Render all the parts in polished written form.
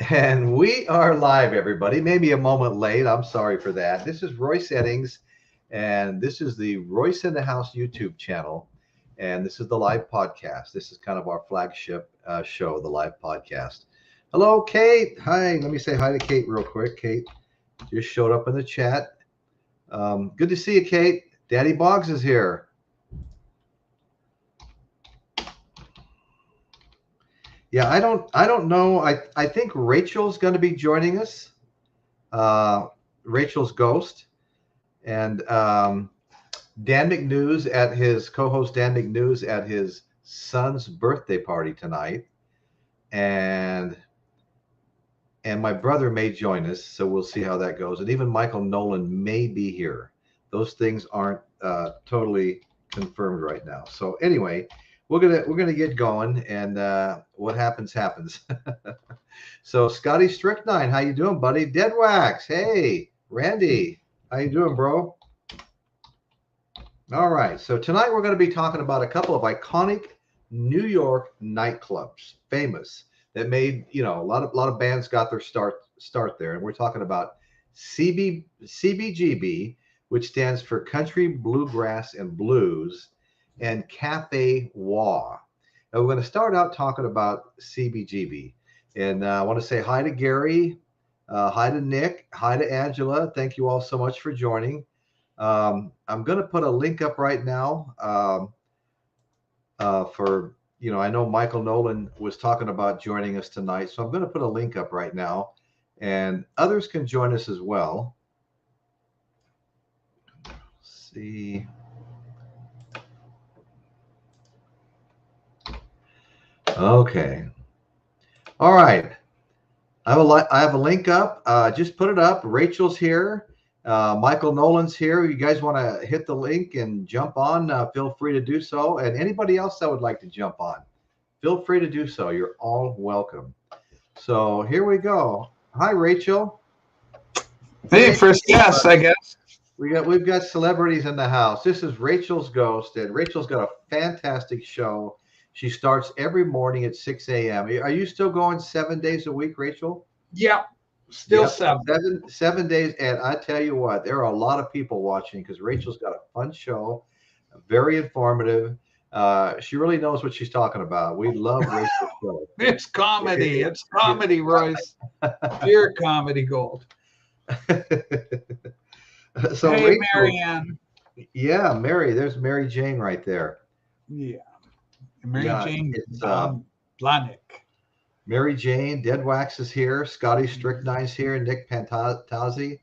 And we are live, everybody. Maybe a moment late. I'm sorry for that. This is Royce Eddings, and this is the Royce in the House YouTube channel. And this is the live podcast. This is kind of our flagship show, the live podcast. Hello, Kate. Hi. Let me say hi to Kate real quick. Kate just showed up in the chat. Good to see you, Kate. Daddy Boggs is here. Yeah, I don't know. I think Rachel's going to be joining us. Rachel's Ghost and Dan McNews at his co-host Dan McNews at his son's birthday party tonight, and my brother may join us, so we'll see how that goes. And even Michael Nolan may be here. Those things aren't totally confirmed right now. So anyway, we're gonna get going, and what happens happens. So Scotty Strychnine, how you doing, buddy? Dead Wax, hey. Randy, how you doing, bro? All right, so tonight we're going to be talking about a couple of iconic New York nightclubs, famous, that made, a lot of bands got their start there, and we're talking about CBGB, which stands for Country, Bluegrass, and Blues, and cafewha. Now we're going to start out talking about CBGB, and I want to say hi to Gary, hi to Nick, hi to Angela. Thank you all so much for joining. I'm going to put a link up right now for, I know Michael Nolan was talking about joining us tonight, so I'm going to put a link up right now, and others can join us as well. Let's see. Okay. All right. I have a link up. Just put it up. Rachel's here. Michael Nolan's here. You guys want to hit the link and jump on? Feel free to do so. And anybody else that would like to jump on, feel free to do so. You're all welcome. So here we go. Hi, Rachel. Hey, first guest, I guess. We've got celebrities in the house. This is Rachel's Ghost, and Rachel's got a fantastic show. She starts every morning at 6 a.m. Are you still going 7 days a week, Rachel? Yeah, still Yep, seven. 7 days. And I tell you what, there are a lot of people watching because Rachel's got a fun show, very informative. She really knows what she's talking about. We love Rachel's show. It's comedy. It's comedy, Royce. Pure comedy gold. So hey, Rachel, Marianne. yeah, there's Mary Jane right there. Yeah. Mary Yeah, Jane it's, Blahnik. Mary Jane, Dead Wax is here, Scotty Strychnine's here, Nick Pantazzi.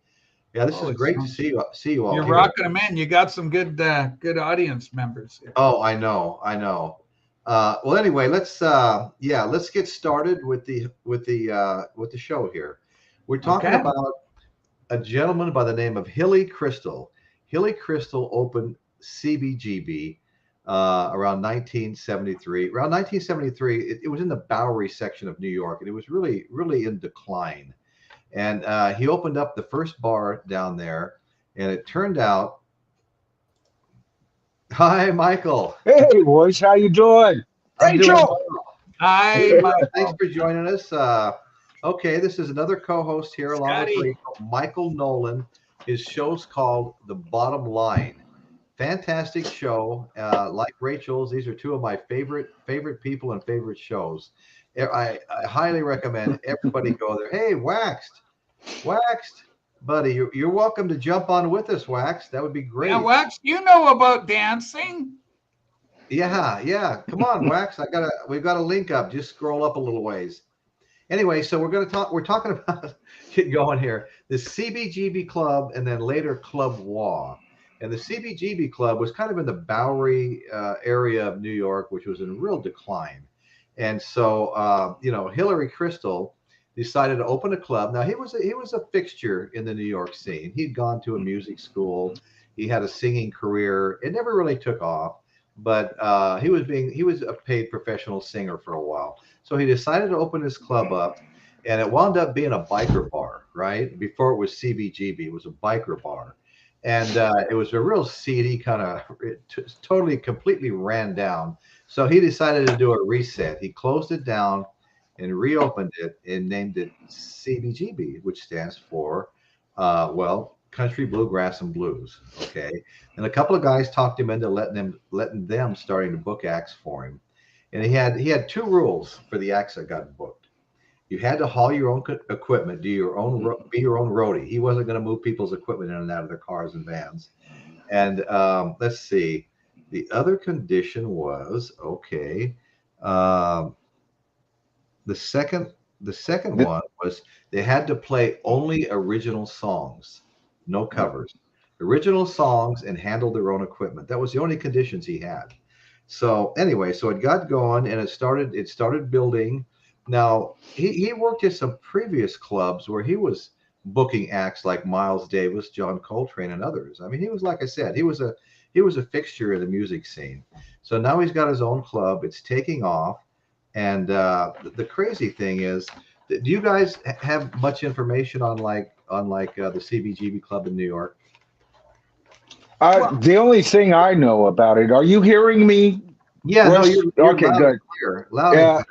Yeah, this is great to see you all. You're here. rocking them in. You got some good audience members here. Oh, I know. Well, anyway, let's get started with the show here. We're talking about a gentleman by the name of Hilly Crystal. Hilly Crystal opened CBGB around 1973. Around 1973, it was in the Bowery section of New York, and it was really, really in decline. And he opened up the first bar down there, and it turned out. Hi, Michael. Hey, Royce, how you doing? Rachel. Hi, Michael. Thanks for joining us. Okay, this is another co-host here along with Rachel, Michael Nolan. His show's called The Bottom Line. Fantastic show. Like Rachel's, these are two of my favorite people and favorite shows. I highly recommend everybody go there. Hey, Waxed, buddy, you're welcome to jump on with us, Waxed. That would be great. Yeah, Wax, you know about dancing. Yeah. Come on, Wax. We've got a link up. Just scroll up a little ways. Anyway, so we're talking about get going here. The CBGB Club, and then later ClubWha. And the CBGB Club was kind of in the Bowery area of New York, which was in real decline. And so, Hillary Crystal decided to open a club. Now he was a fixture in the New York scene. He'd gone to a music school. He had a singing career. It never really took off, but he was a paid professional singer for a while. So he decided to open his club up, and it wound up being a biker bar, right? Before it was CBGB, it was a biker bar. And it was a real seedy kind of, completely ran down. So he decided to do a reset. He closed it down, and reopened it and named it CBGB, which stands for, well, Country Bluegrass and Blues. Okay, and a couple of guys talked him into letting them starting to book acts for him, and he had two rules for the acts that got booked. You had to haul your own equipment, be your own roadie. He wasn't going to move people's equipment in and out of their cars and vans. And let's see, the other condition was okay. The second one was they had to play only original songs, no covers, original songs, and handle their own equipment. That was the only conditions he had. So anyway, so it got going and it started building. Now he worked at some previous clubs where he was booking acts like Miles Davis, John Coltrane, and others. I mean, he was, like I said, he was a fixture in the music scene. So now he's got his own club. It's taking off. And the crazy thing is, do you guys have much information on the CBGB club in New York? The only thing I know about it, are you hearing me? Yeah, no, you're okay, loud good. Clear, loud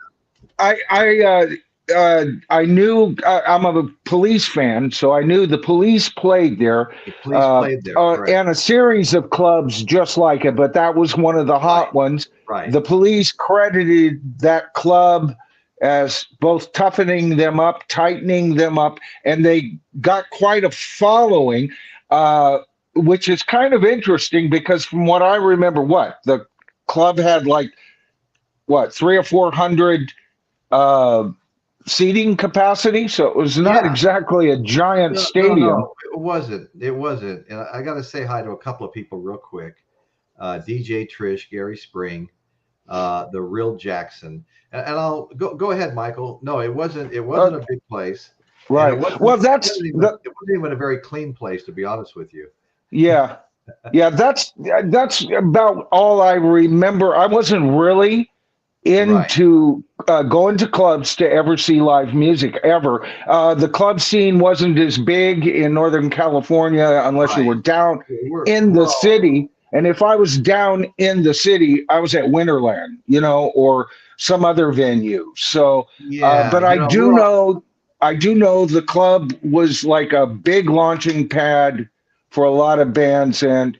I knew I'm a Police fan, so I knew the Police played there. The Police played there, and a series of clubs just like it, but that was one of the hot ones. Right. The Police credited that club as both toughening them up, tightening them up, and they got quite a following, which is kind of interesting because from what I remember, the club had like 300 or 400 seating capacity, so it was not exactly a giant stadium. No, it wasn't. And I got to say hi to a couple of people real quick. DJ Trish, Gary Spring, the Real Jackson, and I'll go ahead, Michael. No, it wasn't a big place. Right. It wasn't even a very clean place, to be honest with you. Yeah. That's about all I remember. I wasn't really into going to clubs to ever see live music ever. The club scene wasn't as big in Northern California unless you were down in the city. And if I was down in the city, I was at Winterland, or some other venue. So, but I do know the club was like a big launching pad for a lot of bands. And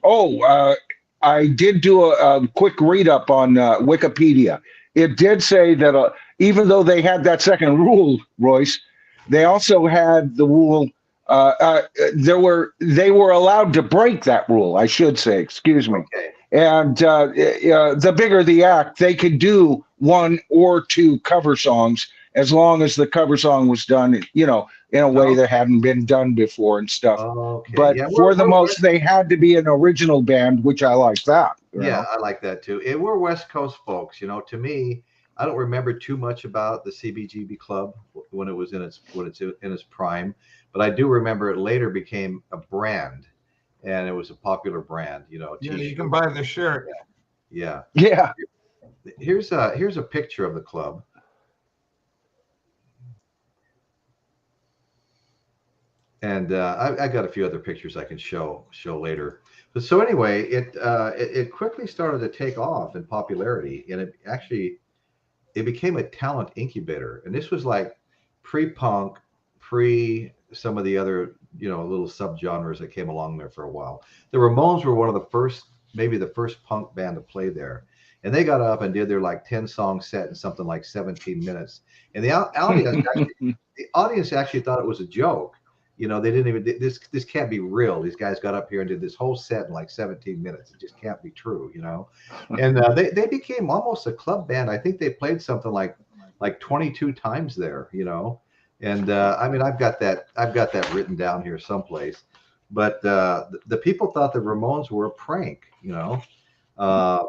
I did do a quick read up on Wikipedia. It did say that even though they had that second rule, Royce, they also had the rule. They were allowed to break that rule, I should say. Excuse me. Okay. And the bigger the act, they could do one or two cover songs as long as the cover song was done, in a way that hadn't been done before and stuff. Okay. But for the most, they had to be an original band, which I like that. I like that too. And we're West Coast folks. To me, I don't remember too much about the CBGB club when it was in its prime, but I do remember it later became a brand, and it was a popular brand. You can buy the shirt. Yeah. Here's a picture of the club. And I got a few other pictures I can show later. But so anyway, it quickly started to take off in popularity, and it became a talent incubator. And this was like pre-punk, pre some of the other little subgenres that came along there for a while. The Ramones were one of the first, maybe the first punk band to play there, and they got up and did their like 10-song set in something like 17 minutes. And the audience actually thought it was a joke. They didn't even, this can't be real. These guys got up here and did this whole set in like 17 minutes. It just can't be true, And they became almost a club band. I think they played something like 22 times there, And I mean, I've got that written down here someplace. But the people thought the Ramones were a prank, a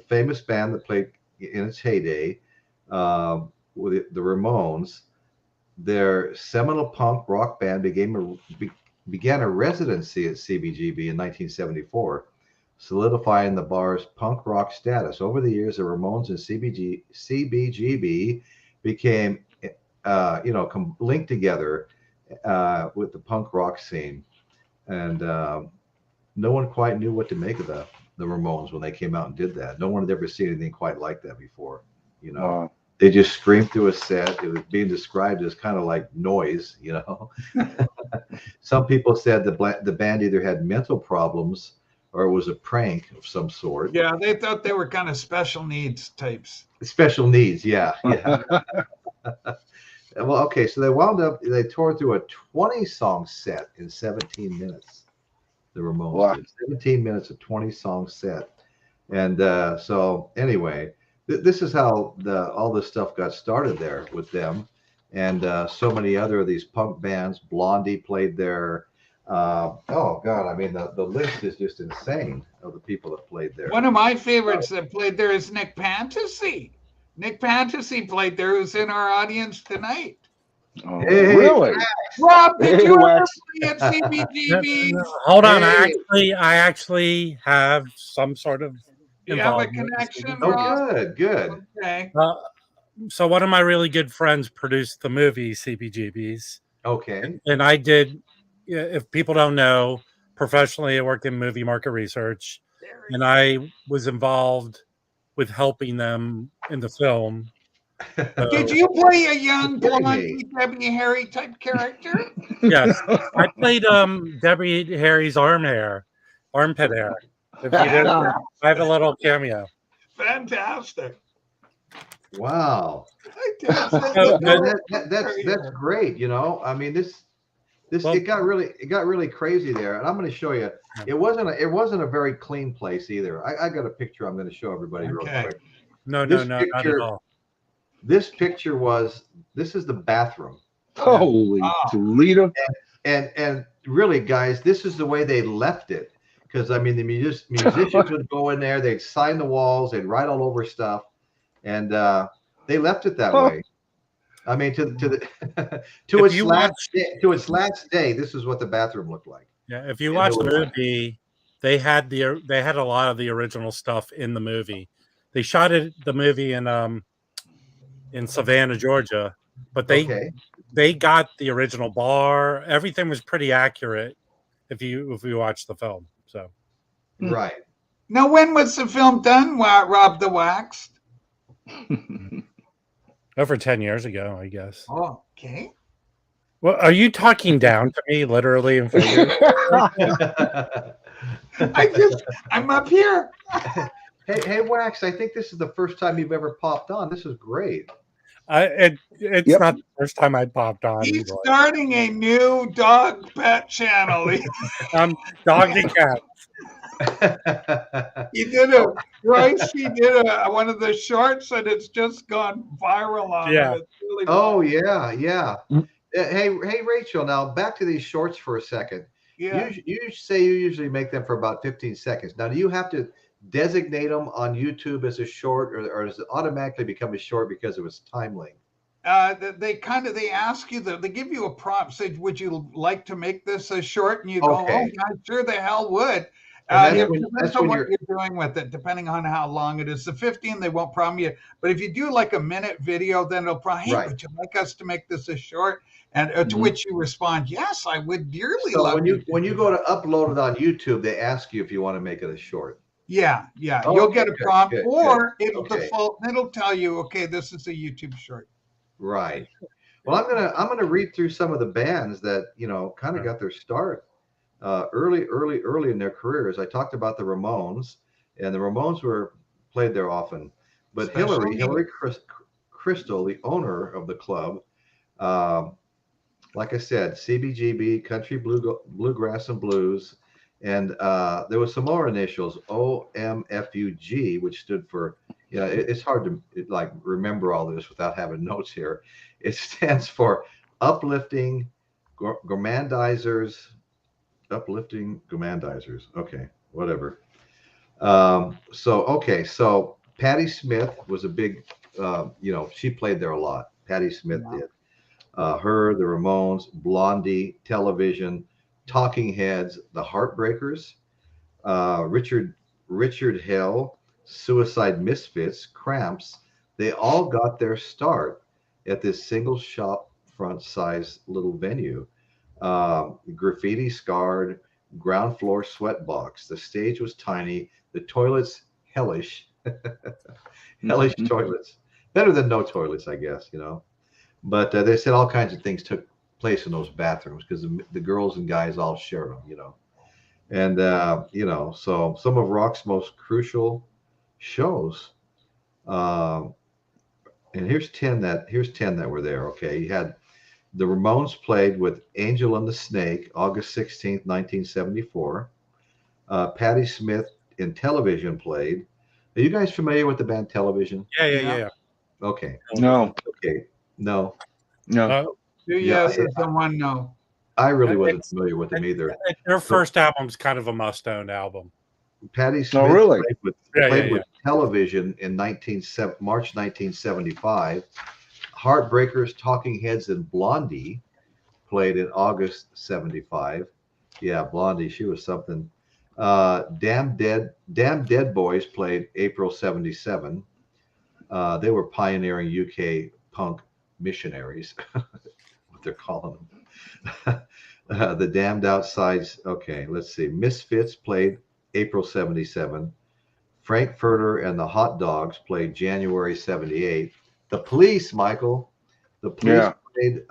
famous band that played in its heyday with the Ramones. Their seminal punk rock band began a residency at CBGB in 1974, solidifying the bar's punk rock status. Over the years, the Ramones and CBGB became, linked together with the punk rock scene, and no one quite knew what to make of the Ramones when they came out and did that. No one had ever seen anything quite like that before, they just screamed through a set. It was being described as kind of like noise, you know. Some people said the band either had mental problems or it was a prank of some sort. Yeah, they thought they were kind of special needs types. Special needs, yeah. Well, okay, so they tore through a 20-song set in 17 minutes. The Ramones, wow. did 17 minutes of 20-song set. And so anyway, this is how all this stuff got started there with them. And so many other of these punk bands. Blondie played there. Oh God, I mean the list is just insane of the people that played there. One of my favorites that played there is Nick Fantasy. Nick Fantasy played there, who's in our audience tonight. Oh, really? Rob, did you ever Wax. play at CBGB? Hold on, I actually have some sort of You have a involvement. connection, Oh, Rob? good. Okay. So one of my really good friends produced the movie CBGBs. Okay. And I did, if people don't know, professionally I worked in movie market research, and I was involved with helping them in the film. Did you play a young blonde Debbie Harry type character? Yes, I played Debbie Harry's armpit hair. If you did, I have a little cameo. Fantastic. Wow. So, That's great. You know, I mean, it got really crazy there, and I'm going to show you. It wasn't a very clean place either. I got a picture I'm going to show everybody real quick. No, not at all. This picture this is the bathroom. Holy Toledo. And really, guys, this is the way they left it. Because I mean, the musicians would go in there, they'd sign the walls, they'd write all over stuff, and they left it that way. I mean, to its last day, this is what the bathroom looked like. Yeah, if you watch the movie, they had a lot of the original stuff in the movie. They shot the movie in Savannah, Georgia, but they got the original bar. Everything was pretty accurate if you watch the film. So right. Now, when was the film done, Rob the Waxed? Over 10 years ago, I guess. Oh, okay. Well, are you talking down to me, literally and figuratively? I'm up here. Hey, Wax, I think this is the first time you've ever popped on. This is great. It's not the first time I popped on. He's starting a new dog pet channel. Dog and cat. He did one of the shorts, and it's just gone viral on it. It's really fun. Yeah. Hey, Rachel. Now back to these shorts for a second. Yeah. You say you usually make them for about 15 seconds. Now, do you have to designate them on YouTube as a short, or does it automatically become a short because of its time length? They ask you they give you a prompt, say, would you like to make this a short? And you go, oh, I sure the hell would. Depends on what you're doing with it, depending on how long it is. The 15, they won't prompt you. But if you do like a minute video, then it'll prompt, hey, would you like us to make this a short? And to which you respond, yes, I would dearly love when you go to upload it on YouTube, they ask you if you want to make it a short. Yeah. Oh, you'll get a prompt, or it'll tell you, okay, this is a YouTube short. Right. Well, I'm gonna read through some of the bands that kind of got their start early in their careers. I talked about the Ramones, and the Ramones were played there often. But Hillary Crystal, the owner of the club, like I said, CBGB, Country Bluegrass and Blues, and there was some more initials, OMFUG, which stood for, it's hard to remember all this without having notes here. It stands for Uplifting Gormandizers. Okay, whatever. So Patti Smith was a big, she played there a lot. Patti Smith did. Her, the Ramones, Blondie, Television, Talking Heads, the Heartbreakers, Richard Hell, Suicide Misfits, Cramps. They all got their start at this single shop front size little venue. Graffiti scarred, ground floor sweatbox. The stage was tiny. The toilets hellish, hellish toilets. Better than no toilets, I guess, you know. But they said all kinds of things took place in those bathrooms because the girls and guys all shared them, you know. And you know, so some of rock's most crucial shows. And here's 10 that were there. Okay, you had the Ramones played with Angel and the Snake, August 16th, 1974. Patti Smith in Television played. Are you guys familiar with the band Television? Yeah. Okay. No. Okay. No. No. Yes, and someone no. I really wasn't familiar with them either. Their first album's kind of a must-own album. Patti Smith really? played with Television in March 1975. Heartbreakers, Talking Heads, and Blondie played in August 75. Yeah, Blondie, she was something. Damn Dead Boys played April 77. They were pioneering UK punk missionaries, what they're calling them. The Damned Outsides. Okay, let's see. Misfits played April 77. Frankfurter and the Hot Dogs played January 78. The Police, Michael. The Police played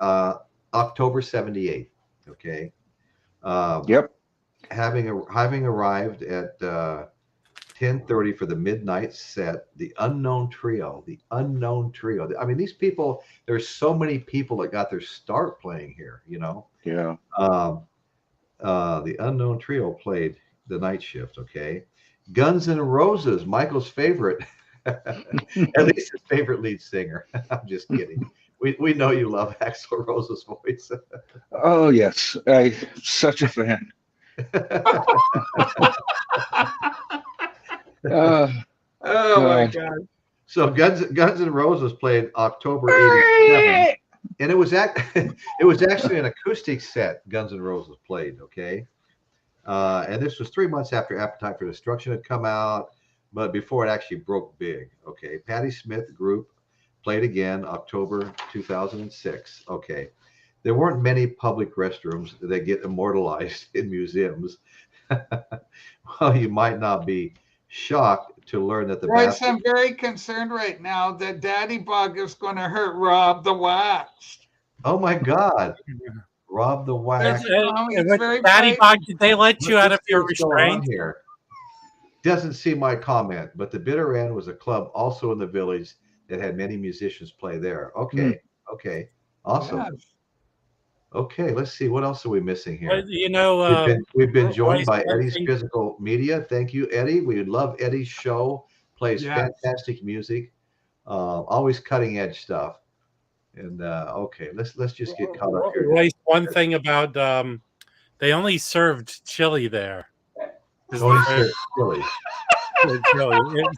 October 78. Okay. Yep. Having arrived at 10:30 for the midnight set, the Unknown Trio. I mean, these people. There's so many people that got their start playing here. You know. Yeah. The Unknown Trio played the night shift. Okay. Guns N' Roses, Michael's favorite, at least his favorite lead singer. I'm just kidding. We know you love Axl Rose's voice. Oh yes, I'm such a fan. Oh my God! So Guns N' Roses played October 87, and it was actually an acoustic set. Guns N' Roses played. Okay. And this was 3 months after Appetite for Destruction had come out, but before it actually broke big. Okay. Patti Smith Group played again October 2006. Okay. There weren't many public restrooms that get immortalized in museums. Well, you might not be shocked to learn that the Bryce, I'm very concerned right now that Daddy Bug is going to hurt Rob the Wax. Oh my God. Rob the Wax. Daddy Bog, did they let you out of your restraint? Here doesn't see my comment, but the Bitter End was a club also in the village that had many musicians play there. Okay, okay, awesome. Yes. Okay, let's see what else are we missing here. Well, you know, we've been joined by Eddie's Physical Media. Thank you, Eddie. We love Eddie's show. Plays fantastic music, always cutting edge stuff. And okay, let's just get caught up here. Right, one thing about they only served chili there. Only served chili.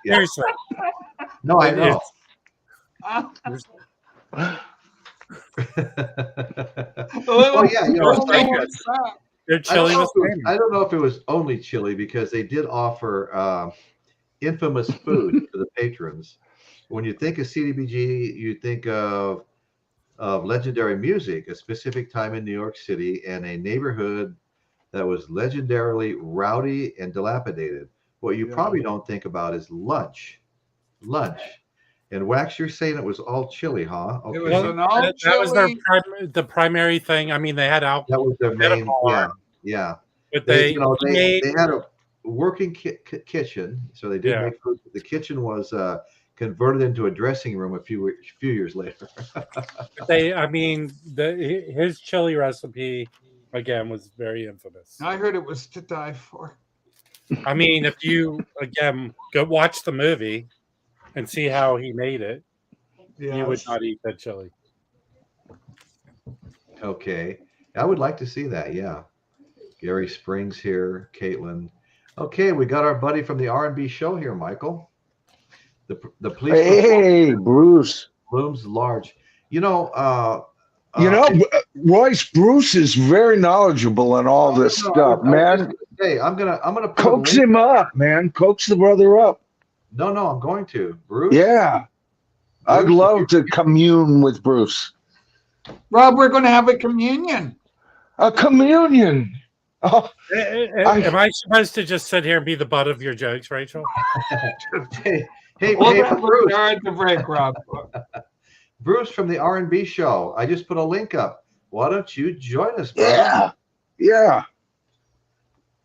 Seriously. No, I know. Well, yeah, you know, their chili was famous. I don't know if it was only chili because they did offer infamous food to the patrons. When you think of CDBG, you think of legendary music, a specific time in New York City, and a neighborhood that was legendarily rowdy and dilapidated. What you probably don't think about is lunch. And Wax, you're saying it was all chili, huh? Okay. It was an all chili. That was the primary thing. I mean, they had alcohol. That was their main, yeah. But they had a working kitchen, so they did make food. The kitchen was converted into a dressing room a few years later. His chili recipe again was very infamous. I heard it was to die for. I mean, if you again go watch the movie and see how he made it, you would not eat that chili. Okay, I would like to see that. Yeah, Gary Springs here, Caitlin. Okay, we got our buddy from the R&B show here, Michael. The police. Hey, Bruce. Looms large. Royce Bruce is very knowledgeable in all this stuff, man. Hey, I'm gonna coax him up, man. Coax the brother up. No, I'm going to. Bruce. Yeah, I'd love to commune with Bruce. Rob, we're going to have a communion. A communion. Oh, am I supposed to just sit here and be the butt of your jokes, Rachel? Hey, well, hey, Bruce. Hard to break, Rob. Bruce from the R&B show. I just put a link up. Why don't you join us, brother? Yeah, yeah.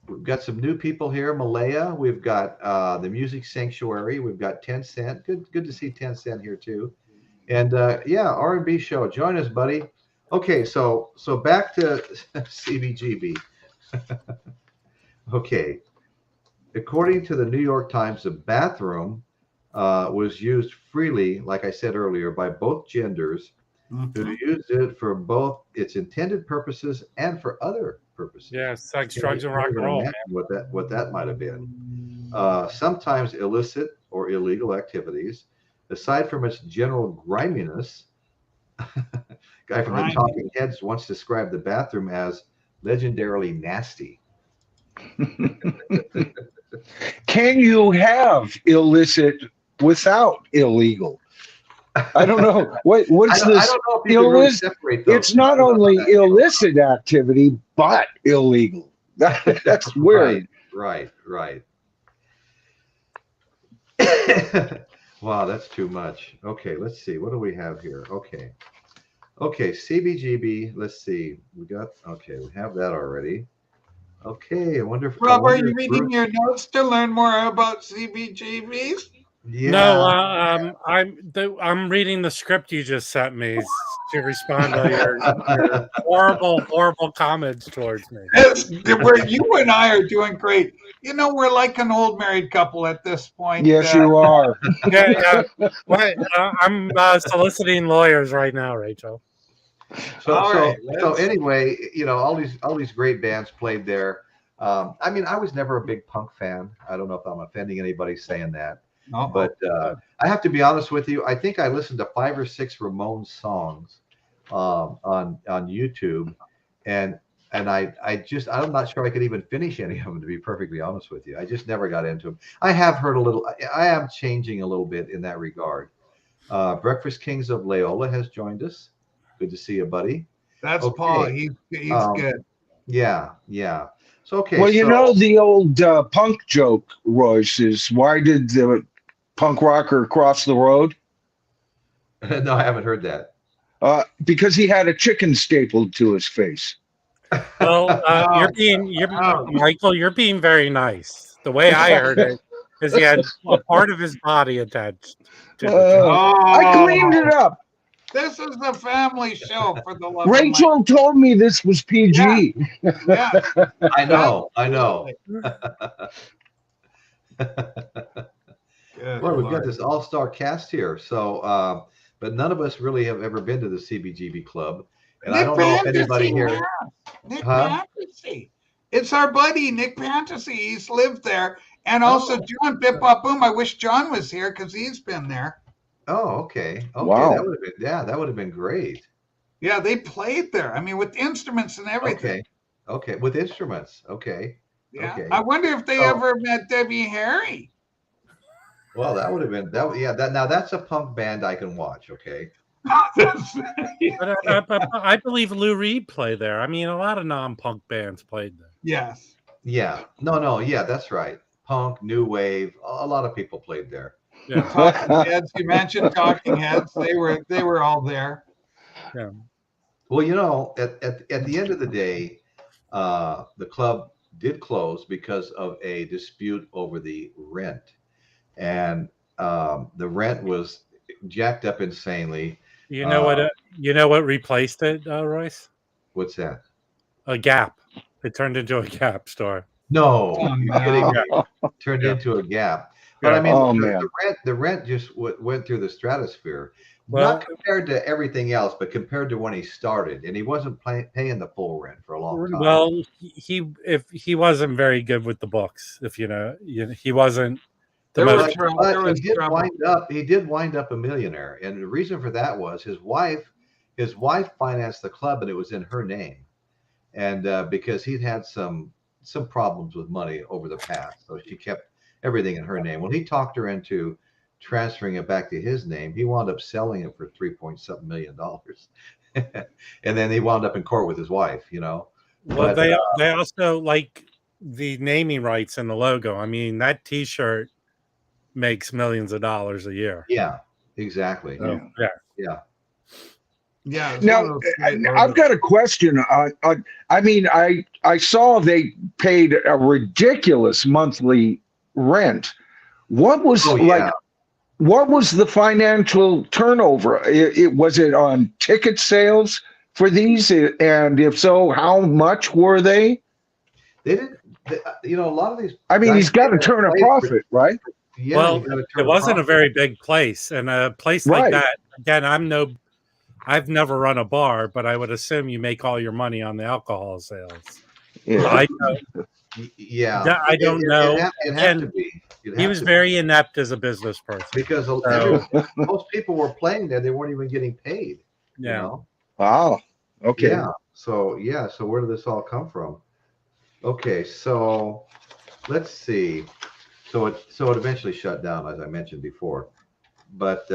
We've got some new people here. Malaya. We've got the Music Sanctuary. We've got 10 Cent. Good to see 10 Cent here too. And yeah, R&B show. Join us, buddy. Okay, so back to CBGB. Okay. According to the New York Times, the bathroom was used freely, like I said earlier, by both genders who used it for both its intended purposes and for other purposes. Yeah, sex, drugs, and rock and roll. What that might have been. Sometimes illicit or illegal activities. Aside from its general griminess, guy from the Talking Heads once described the bathroom as legendarily nasty. Can you have illicit without illegal? I don't know. What's this? I don't know if you can really separate those. It's not only illicit activity, but illegal. That's weird. Right. Wow, that's too much. Okay, let's see. What do we have here? Okay, CBGB. Let's see. We have that already. Okay, wonderful. Rob, are you reading your notes to learn more about CBGBs? Yeah. No, I'm reading the script you just sent me to respond to your horrible comments towards me. Where you and I are doing great. You know, we're like an old married couple at this point. Yes, you are. Yeah. I'm soliciting lawyers right now, Rachel. So anyway, you know, all these great bands played there. I mean, I was never a big punk fan. I don't know if I'm offending anybody saying that. No. But I have to be honest with you. I think I listened to 5 or 6 Ramones songs on YouTube, and I'm not sure I could even finish any of them, to be perfectly honest with you. I just never got into them. I have heard a little. I am changing a little bit in that regard. Breakfast Kings of Loyola has joined us. Good to see you, buddy. That's okay. Paul. He's good. Yeah. So Well, you know the old punk joke, Royce, is why did the punk rocker cross the road? No, I haven't heard that. Because he had a chicken stapled to his face. Well, Michael, you're being very nice. The way I heard it is he had a part of his body attached to the I cleaned it up. This is a family show for the love Rachel told me this was PG. Yeah. I know. Well, we've got this all-star cast here. So, but none of us really have ever been to the CBGB club. And Nick I don't know if anybody here. Nick Fantasy. It's our buddy, Nick Fantasy. He's lived there. And also John Bip Bop Boom. I wish John was here because he's been there. Oh, okay. Wow. That would have been great. Yeah, they played there. I mean, with instruments and everything. Okay. With instruments. Okay. Yeah. Okay. I wonder if they ever met Debbie Harry. Well, that would have been now that's a punk band I can watch. Okay. But I believe Lou Reed played there. I mean, a lot of non-punk bands played there. Yes. Yeah. No. Yeah, that's right. Punk, new wave. A lot of people played there. Yeah. Talking Heads. You mentioned Talking Heads. They were all there. Yeah. Well, you know, at the end of the day, the club did close because of a dispute over the rent, and the rent was jacked up insanely. You know what replaced it, Royce? What's that? A Gap. It turned into a Gap store. No, you're kidding me. Turned into a Gap. But I mean, the rent just went through the stratosphere. Well, not compared to everything else, but compared to when he started, and he wasn't paying the full rent for a long time. Well, he wasn't very good with the books. If you know, he wasn't. He did wind up a millionaire, and the reason for that was his wife financed the club, and it was in her name, and because he'd had some problems with money over the past, so she kept everything in her name. When he talked her into transferring it back to his name, he wound up selling it for $3.7 million, and then he wound up in court with his wife. You know, well, they also like the naming rights and the logo. I mean, that T-shirt makes millions of dollars a year. Yeah, exactly. So, yeah. Yeah. Now, I've got a question. I mean, I saw they paid a ridiculous monthly rent. What was what was the financial turnover? Was it on ticket sales for these? And if so, how much were they? They didn't, a lot of these. I mean, he's got to turn a profit, right? Yeah. Well, it wasn't a very big place, and a place like that. Again, I've never run a bar, but I would assume you make all your money on the alcohol sales. Yeah. I don't know. It had to be. He was very inept as a business person because most people were playing there; they weren't even getting paid. Yeah. You know? Wow. Okay. Yeah. So where did this all come from? Okay, so let's see. So it eventually shut down, as I mentioned before, but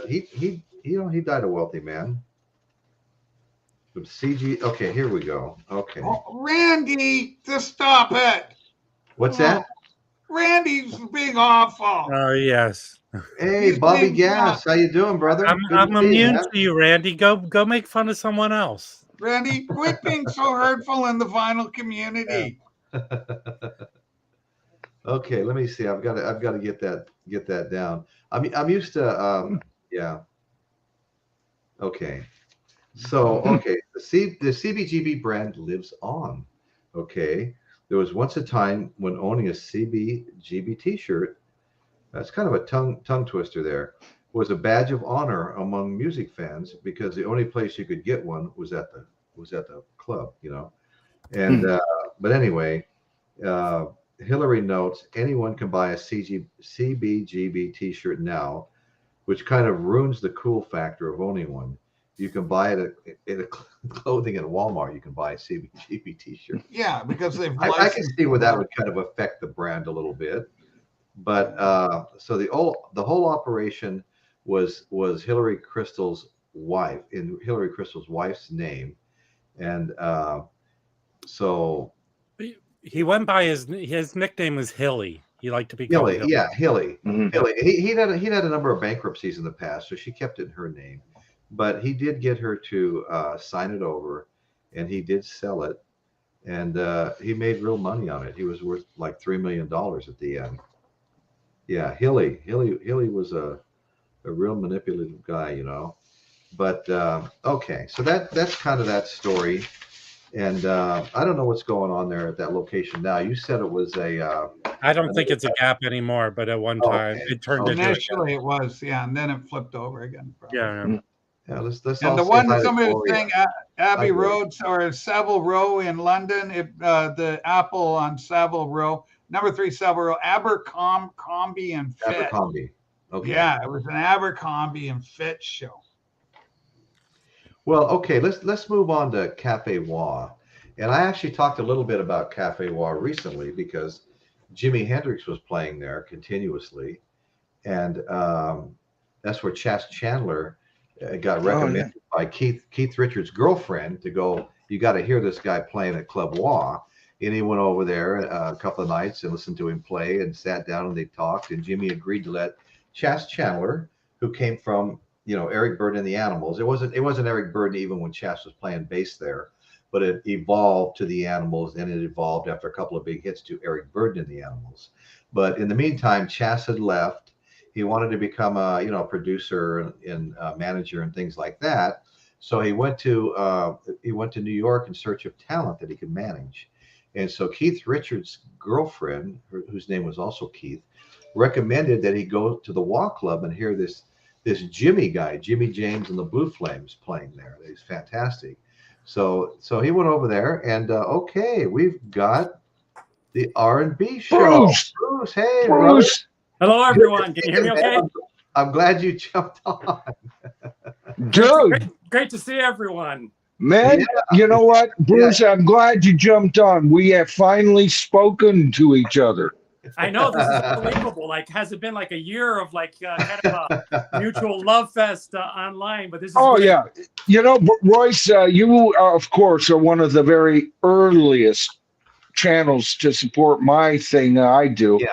he died a wealthy man. From CG. Okay, here we go. Okay. Oh, Randy, just stop it. What's that? Randy's being awful. Oh yes. Hey, Bobby Gass, how you doing, brother? I'm immune to you, Randy. Go make fun of someone else. Randy, quit being so hurtful in the vinyl community. Yeah. Okay, let me see. I've got to get that down. I'm used to yeah. Okay. So the CBGB brand lives on. Okay. There was once a time when owning a CBGB t-shirt, that's kind of a tongue twister there, was a badge of honor among music fans because the only place you could get one was at the club, And but anyway, Hillary notes anyone can buy a CBGB t-shirt now, which kind of ruins the cool factor of owning one. You can buy it in a clothing at Walmart. You can buy a CBGB t-shirt. Yeah, because they've. I can see where that would kind of affect the brand a little bit, but so the whole operation was Hillary Crystal's wife, in Hillary Crystal's wife's name, and so he went by his nickname was Hilly. He liked to be called Hilly. Yeah, Hilly. Mm-hmm. Hilly. He had a number of bankruptcies in the past, so she kept it in her name. But he did get her to sign it over, and he did sell it, and he made real money on it. He was worth like $3 million at the end. Yeah, Hilly was a real manipulative guy, But okay, so that's kind of that story, and I don't know what's going on there at that location now. You said it was a. I don't think it's a Gap anymore, but at one time it turned into. Initially, it was, and then it flipped over again. Probably. Yeah. Yeah, let's and the one somebody was saying Abbey Road or Savile Row in London, the Apple on Savile Row, number 3 Savile Row, Abercrombie and Fitch. Abercrombie. Okay. Yeah, it was an Abercrombie and Fitch show. Well, okay, let's move on to cafewha. And I actually talked a little bit about cafewha recently because Jimi Hendrix was playing there continuously, and that's where Chas Chandler got recommended by Keith Richards' girlfriend to go. You got to hear this guy playing at Club Wah, and he went over there a couple of nights and listened to him play and sat down and they talked. And Jimmy agreed to let Chas Chandler, who came from Eric Burdon and the Animals. It wasn't Eric Burdon even when Chas was playing bass there, but it evolved to the Animals, and it evolved after a couple of big hits to Eric Burdon and the Animals. But in the meantime, Chas had left. He wanted to become a producer and manager and things like that. So he went to New York in search of talent that he could manage. And so Keith Richards' girlfriend, whose name was also Keith, recommended that he go to the Wah Club and hear this Jimmy guy, Jimmy James and the Blue Flames, playing there. He's fantastic. So he went over there, and okay, we've got the R&B show. Bruce, hey, Bruce. Hello, everyone. Can you hear me okay? I'm glad you jumped on. Dude. Great to see everyone. Man, you know what, Bruce, I'm glad you jumped on. We have finally spoken to each other. I know, this is unbelievable. Like, has it been like a year of like kind of a mutual love fest online? But this is great. Yeah. Royce, you, of course, are one of the very earliest channels to support my thing I do. Yeah.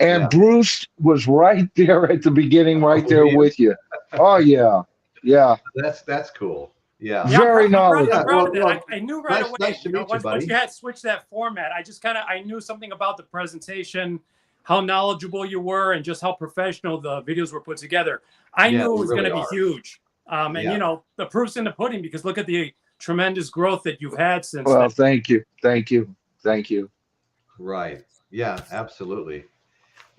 And Bruce was right there at the beginning, right there with you. Oh yeah, yeah. That's cool. Yeah. Very knowledgeable. I'm proud of that. I knew right away. Nice to meet you, buddy. Once you had switched that format, I knew something about the presentation, how knowledgeable you were, and just how professional the videos were put together. I knew it was going to be huge. And you know, the proof's in the pudding, because look at the tremendous growth that you've had since. Well, thank you. Right. Yeah, absolutely.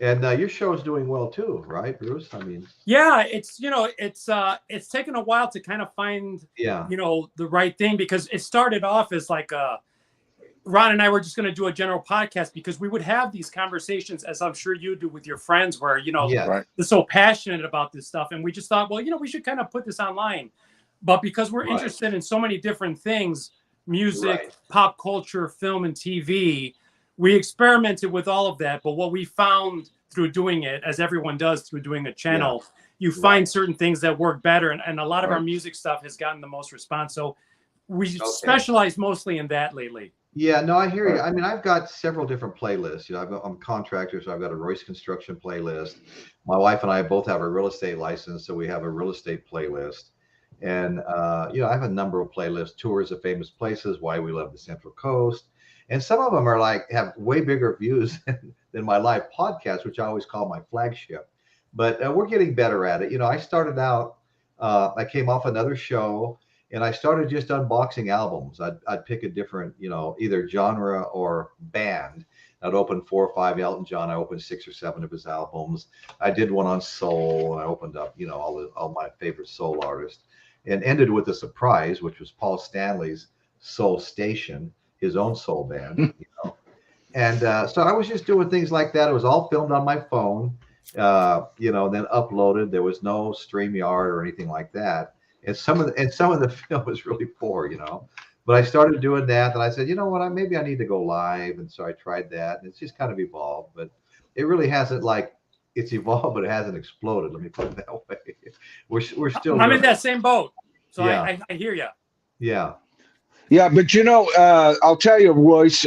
And your show is doing well too, right, Bruce? I mean, yeah, it's it's taken a while to kind of find the right thing, because it started off as like Ron and I were just going to do a general podcast, because we would have these conversations, as I'm sure you do with your friends, where they're so passionate about this stuff, and we just thought, well, we should kind of put this online. But because we're interested in so many different things, music, pop culture, film, and TV, we experimented with all of that. But what we found through doing it, as everyone does through doing a channel, you find certain things that work better. And a lot of our music stuff has gotten the most response. So we specialize mostly in that lately. Yeah, no, I hear you. I mean, I've got several different playlists. I'm a contractor, so I've got a Royce Construction playlist. My wife and I both have a real estate license, so we have a real estate playlist. And, I have a number of playlists: tours of famous places, why we love the Central Coast. And some of them are have way bigger views than my live podcast, which I always call my flagship. But we're getting better at it. I started out, I came off another show, and I started just unboxing albums. I'd pick a different, either genre or band. I'd open 4 or 5 Elton John. I opened 6 or 7 of his albums. I did one on soul. I opened up, all my favorite soul artists, and ended with a surprise, which was Paul Stanley's Soul Station, his own soul band. And so I was just doing things like that. It was all filmed on my phone, then uploaded. There was no StreamYard or anything like that. And some of the film was really poor, But I started doing that, and I said, you know what, maybe I need to go live. And so I tried that, and it's just kind of evolved. But it really hasn't it's evolved, but it hasn't exploded. Let me put it that way. We're still. I'm in that same boat, so I hear you. Yeah. Yeah, but I'll tell you, Royce,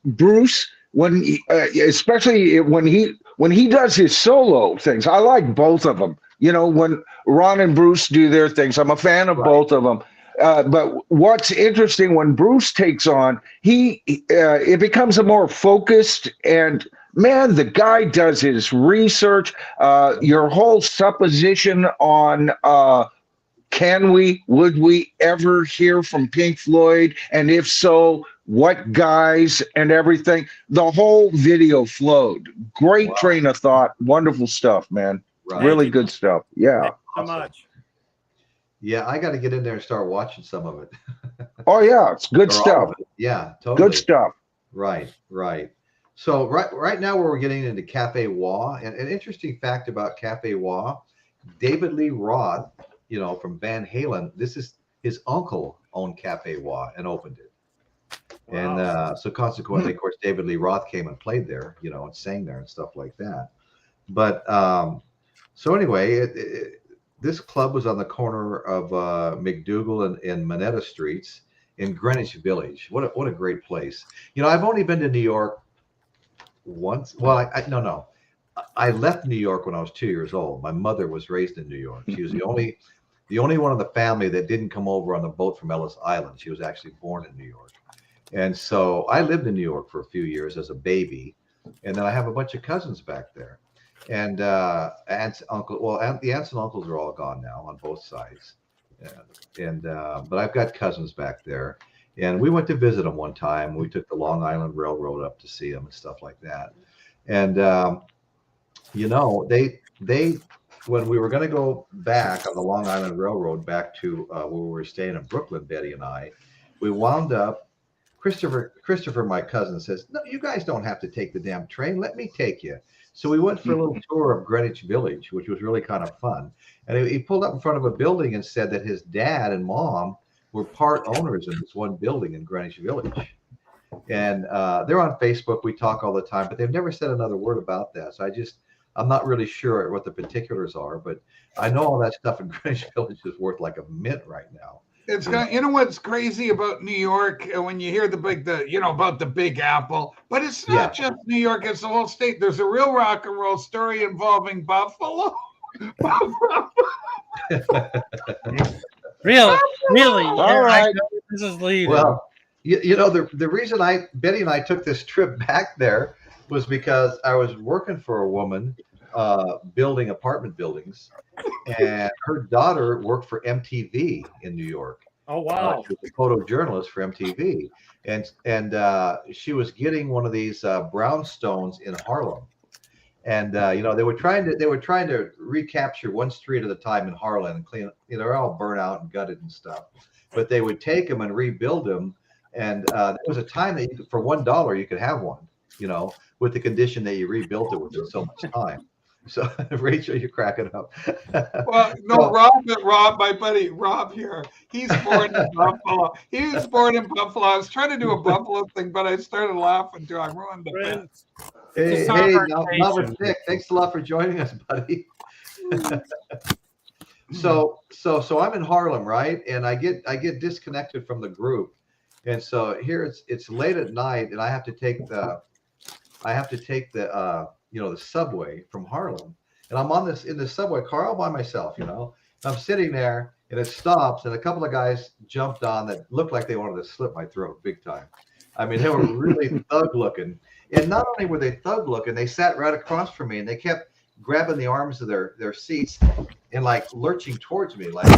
Bruce, when especially when he does his solo things, I like both of them. When Ron and Bruce do their things, I'm a fan of both of them. But what's interesting, when Bruce takes on, it becomes a more focused, and man, the guy does his research. Your whole supposition on would we ever hear from Pink Floyd? And if so, what guys and everything? The whole video flowed. Great train of thought. Wonderful stuff, man. Really good stuff. Yeah. Thank you so much. Yeah, I got to get in there and start watching some of it. Oh, yeah. It's good stuff. Yeah, totally. Good stuff. Right. So right now we're getting into cafewha. And an interesting fact about cafewha, David Lee Roth, from Van Halen, this is his uncle owned cafewha and opened it. Wow. And so consequently, of course, David Lee Roth came and played there, and sang there and stuff like that. But so anyway, this club was on the corner of McDougal and Moneta Streets in Greenwich Village. What a great place. I've only been to New York once. Well, I left New York when I was 2 years old. My mother was raised in New York. She was the only one of the family that didn't come over on the boat from Ellis Island. She was actually born in New York. And so I lived in New York for a few years as a baby. And then I have a bunch of cousins back there. And aunts, uncles. Well, the aunts and uncles are all gone now on both sides. But I've got cousins back there. And we went to visit them one time. We took the Long Island Railroad up to see them and stuff like that. And, they when we were going to go back on the Long Island Railroad back to where we were staying in Brooklyn, Betty and I, we wound up, Christopher, my cousin, says, no, you guys don't have to take the damn train. Let me take you. So we went for a little tour of Greenwich Village, which was really kind of fun. And he pulled up in front of a building and said that his dad and mom were part owners in this one building in Greenwich Village. And they're on Facebook. We talk all the time, but they've never said another word about that. So I'm not really sure what the particulars are, but I know all that stuff in Greenwich Village is worth like a mint right now. It's got, you know what's crazy about New York when you hear about the Big Apple, but it's not just New York, it's the whole state. There's a real rock and roll story involving Buffalo. Really? All right. This is leading. Well, you know, the reason Betty and I took this trip back there was because I was working for a woman building apartment buildings, and her daughter worked for MTV in New York. Oh wow! She was a photojournalist for MTV, and she was getting one of these brownstones in Harlem, and you know, they were trying to recapture one street at a time in Harlem and clean. You know, they're all burnt out and gutted and stuff, but they would take them and rebuild them. And there was a time that for $1 you could have one, you know, with the condition that you rebuilt it within so much time. So Rachel, you're cracking up. Well, no, Rob, my buddy Rob here, he's born in Buffalo. He was born in Buffalo. I was trying to do a Buffalo thing, but I started laughing too. I ruined the bit. Hey, number 6. Thanks a lot for joining us, buddy. So I'm in Harlem, right? And I get disconnected from the group. And so here it's late at night, and I have to take the you know, the subway from Harlem, and I'm in the subway car all by myself, you know. I'm sitting there, and it stops, and a couple of guys jumped on that looked like they wanted to slit my throat big time. I mean, they were really thug looking, and not only were they thug looking, they sat right across from me, and they kept grabbing the arms of their seats and like lurching towards me, like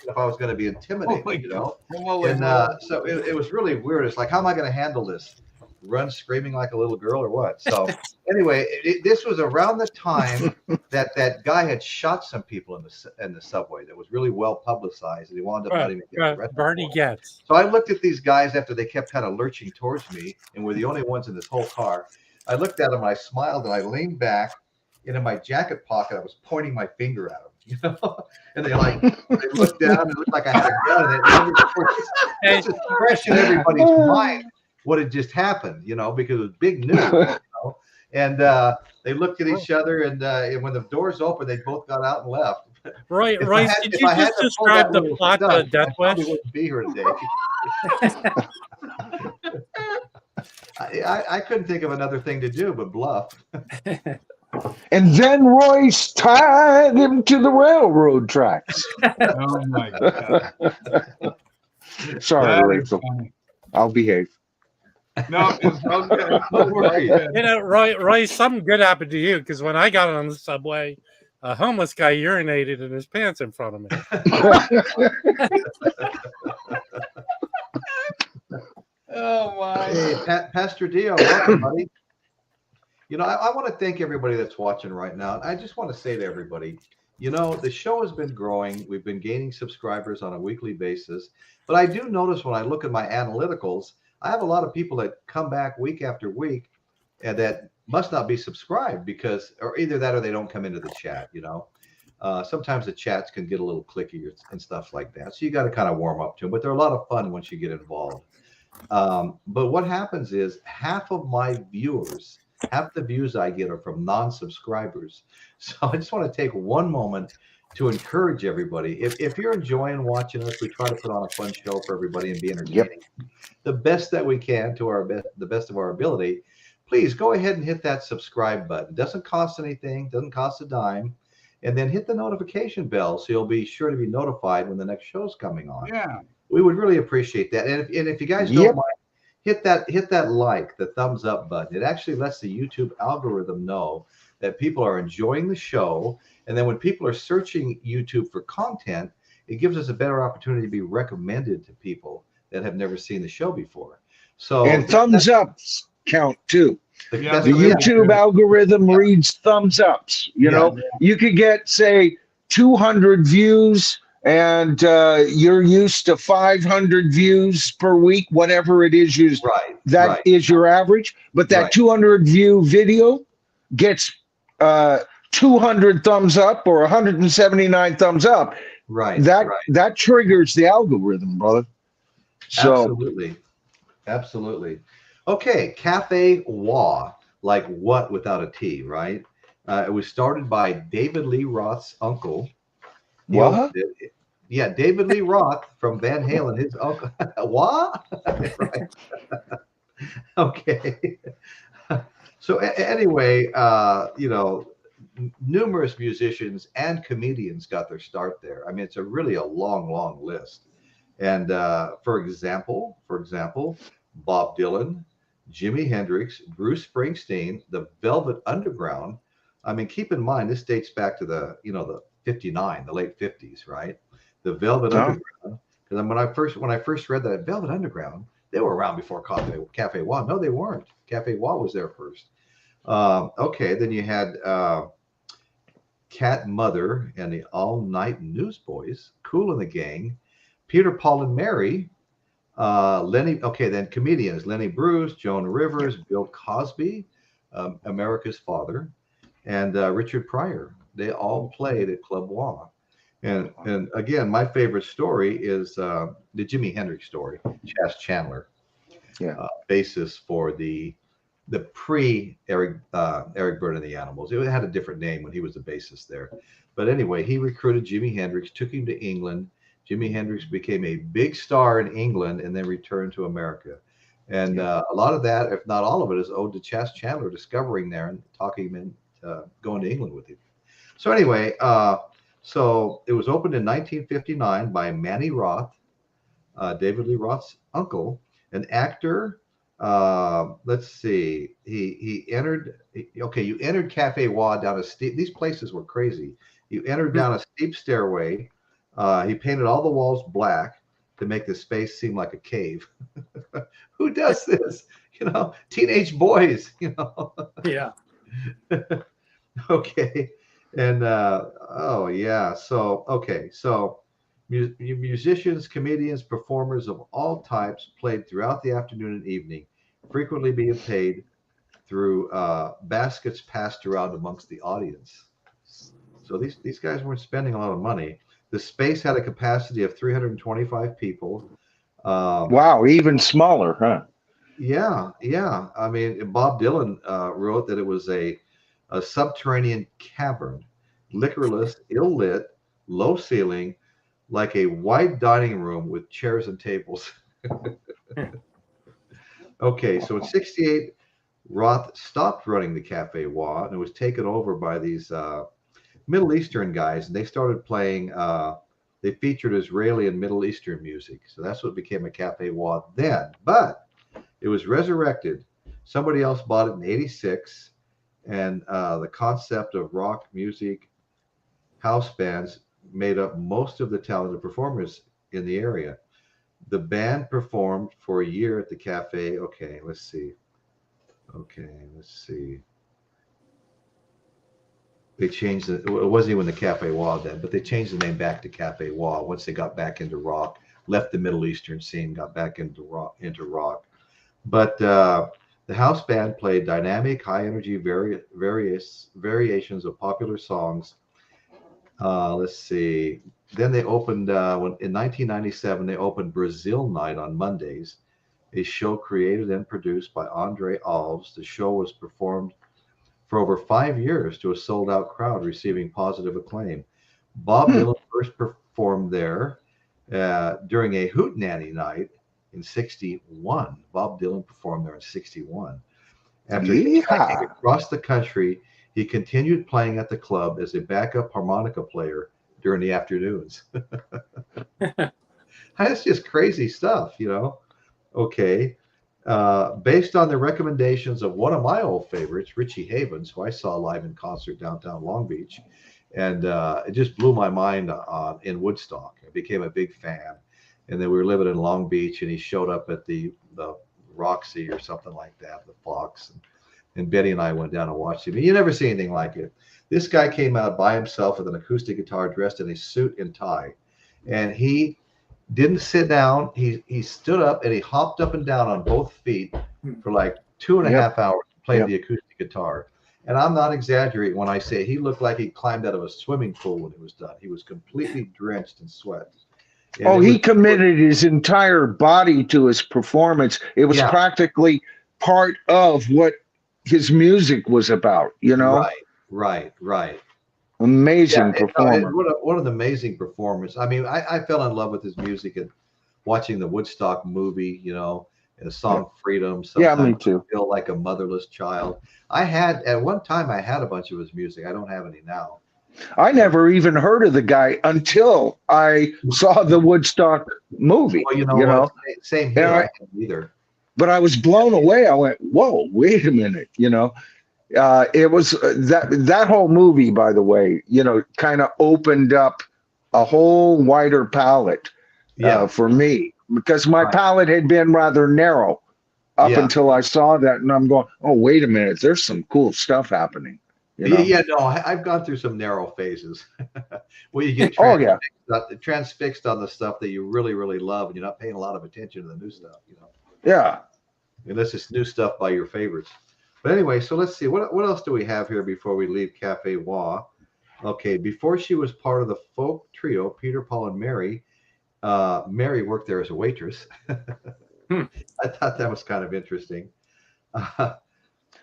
if I was going to be intimidated, you know. And so it was really weird. It's like, how am I going to handle this? Run screaming like a little girl or what? So anyway, this was around the time that guy had shot some people in the subway. That was really well publicized, and he wound up letting me get arrested. Bernie Getz. So I looked at these guys after they kept kind of lurching towards me, and we're the only ones in this whole car. I looked at them, I smiled, and I leaned back, and in my jacket pocket, I was pointing my finger at them. You know, and they looked down and it looked like I had a gun, and it was fresh in everybody's mind what had just happened, you know, because it was big news, you know? And they looked at each other, and when the doors opened, they both got out and left. Right, Royce, did you just describe the plot to Death Wish? I wouldn't be here today. I couldn't think of another thing to do but bluff. And then Royce tied him to the railroad tracks. Oh my God! Sorry, Rachel. I'll behave. No, it's okay. Don't worry. You know, Roy, something good happened to you, because when I got on the subway, a homeless guy urinated in his pants in front of me. Oh my! Hey, Pastor Dio, welcome, buddy. You know, I want to thank everybody that's watching right now. I just want to say to everybody, you know, the show has been growing. We've been gaining subscribers on a weekly basis. But I do notice when I look at my analyticals, I have a lot of people that come back week after week and that must not be subscribed because, or either that or they don't come into the chat, you know. Sometimes the chats can get a little clicky and stuff like that. So you got to kind of warm up to them. But they're a lot of fun once you get involved. But what happens is half of my viewers, half the views I get are from non-subscribers. So I just want to take one moment to encourage everybody. If you're enjoying watching us, we try to put on a fun show for everybody and be entertaining. The best that we can to the best of our ability. Please go ahead and hit that subscribe button. It doesn't cost anything, doesn't cost a dime. And then hit the notification bell so you'll be sure to be notified when the next show's coming on. Yeah. We would really appreciate that. And if you guys don't mind, hit that like, the thumbs up button. It actually lets the YouTube algorithm know that people are enjoying the show. And then when people are searching YouTube for content, it gives us a better opportunity to be recommended to people that have never seen the show before. So and thumbs ups count too. The YouTube algorithm reads thumbs ups. You know, you could get, say, 200 views and you're used to 500 views per week, whatever it is, that is your average. But that 200 view video gets 200 thumbs up or 179 thumbs up. That triggers the algorithm, brother. So absolutely. Okay, cafewha, like what without a T, right? It was started by David Lee Roth's uncle. Yeah, David Lee Roth from Van Halen, his uncle. What? Right. Okay. So anyway, you know, numerous musicians and comedians got their start there. I mean, it's really a long, long list. And for example, Bob Dylan, Jimi Hendrix, Bruce Springsteen, the Velvet Underground. I mean, keep in mind this dates back to the the 59, the late 50s, right? The Velvet Underground. Because when I first read that Velvet Underground, they were around before cafewha. No, they weren't. Cafewha was there first. Okay, then you had Cat Mother and the All Night Newsboys, Kool and the Gang, Peter, Paul and Mary, Lenny. Okay, then comedians: Lenny Bruce, Joan Rivers, Bill Cosby, America's Father, and Richard Pryor. They all played at Club Wha. And again, my favorite story is the Jimi Hendrix story. Chas Chandler, bassist for the pre-Eric Burdon and the Animals. It had a different name when he was the bassist there. But anyway, he recruited Jimi Hendrix, took him to England. Jimi Hendrix became a big star in England and then returned to America. And a lot of that, if not all of it, is owed to Chas Chandler discovering there and talking him into going to England with him. So anyway, so it was opened in 1959 by Manny Roth, David Lee Roth's uncle, an actor. Let's see. He entered. Okay, you entered cafewha down a steep. These places were crazy. You entered down a steep stairway. He painted all the walls black to make the space seem like a cave. Who does this? You know, teenage boys. You know. Yeah. Okay. And oh yeah. So okay. So musicians, comedians, performers of all types played throughout the afternoon and evening, frequently being paid through baskets passed around amongst the audience. So these guys weren't spending a lot of money. The space had a capacity of 325 people. Wow, even smaller, huh? Yeah, yeah. I mean, Bob Dylan wrote that it was a subterranean cavern, liquorless, ill-lit, low ceiling, like a wide dining room with chairs and tables. Okay, so in '68, Roth stopped running the cafewha and it was taken over by these Middle Eastern guys, and they started playing. They featured Israeli and Middle Eastern music, so that's what became a cafewha then. But it was resurrected. Somebody else bought it in '86, and the concept of rock music house bands made up most of the talented performers in the area. The band performed for a year at the cafe. Okay, let's see. They changed it. It wasn't even the cafewha then, but they changed the name back to cafewha once they got back into rock, left the Middle Eastern scene, got back into rock. But the house band played dynamic, high energy, various variations of popular songs. Let's see. Then they opened in 1997. They opened Brazil Night on Mondays, a show created and produced by Andre Alves. The show was performed for over 5 years to a sold-out crowd, receiving positive acclaim. Bob Dylan first performed there during a hootenanny night in '61. Bob Dylan performed there in '61. After hitchhiking across the country, he continued playing at the club as a backup harmonica player during the afternoons. That's just crazy stuff, you know. Okay. Based on the recommendations of one of my old favorites, Richie Havens, who I saw live in concert downtown Long Beach, and it just blew my mind in Woodstock. I became a big fan. And then we were living in Long Beach, and he showed up at the Roxy or something like that, the Fox. And Betty and I went down and watched him. And you never see anything like it. This guy came out by himself with an acoustic guitar, dressed in a suit and tie. And he didn't sit down. He stood up and he hopped up and down on both feet for like 2.5 hours playing the acoustic guitar. And I'm not exaggerating when I say he looked like he climbed out of a swimming pool when it was done. He was completely drenched in sweat. And he committed his entire body to his performance. It was practically part of what his music was about, you know? Right. Amazing performer. What an amazing performance. I mean, I fell in love with his music and watching the Woodstock movie, you know, and the song Freedom. Sometimes me too. I feel like a motherless child. At one time I had a bunch of his music. I don't have any now. I never even heard of the guy until I saw the Woodstock movie. Well, you know? Same here. I hadn't either. But I was blown away. I went, whoa, wait a minute, you know. It was that whole movie, by the way, you know, kind of opened up a whole wider palette for me, because my palette had been rather narrow up until I saw that, and I'm going, oh, wait a minute, there's some cool stuff happening. You know? Yeah, no, I've gone through some narrow phases where you get transfixed on the stuff that you really, really love, and you're not paying a lot of attention to the new stuff, you know. Yeah. Unless it's new stuff by your favorites. But anyway, so let's see. What else do we have here before we leave cafewha? Okay, before she was part of the folk trio, Peter, Paul, and Mary, Mary worked there as a waitress. I thought that was kind of interesting.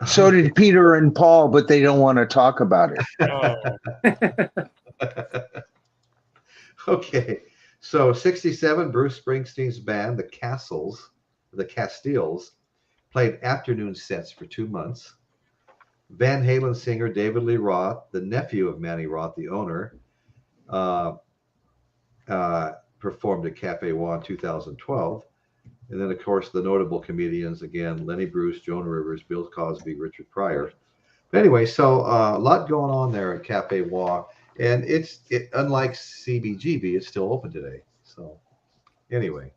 So did Peter and Paul, but they don't want to talk about it. Okay, so 67, Bruce Springsteen's band, the Castiles, played afternoon sets for 2 months. Van Halen singer David Lee Roth, the nephew of Manny Roth, the owner, performed at cafewha in 2012. And then, of course, the notable comedians, again, Lenny Bruce, Joan Rivers, Bill Cosby, Richard Pryor. But anyway, so a lot going on there at cafewha. And unlike CBGB, it's still open today. So anyway,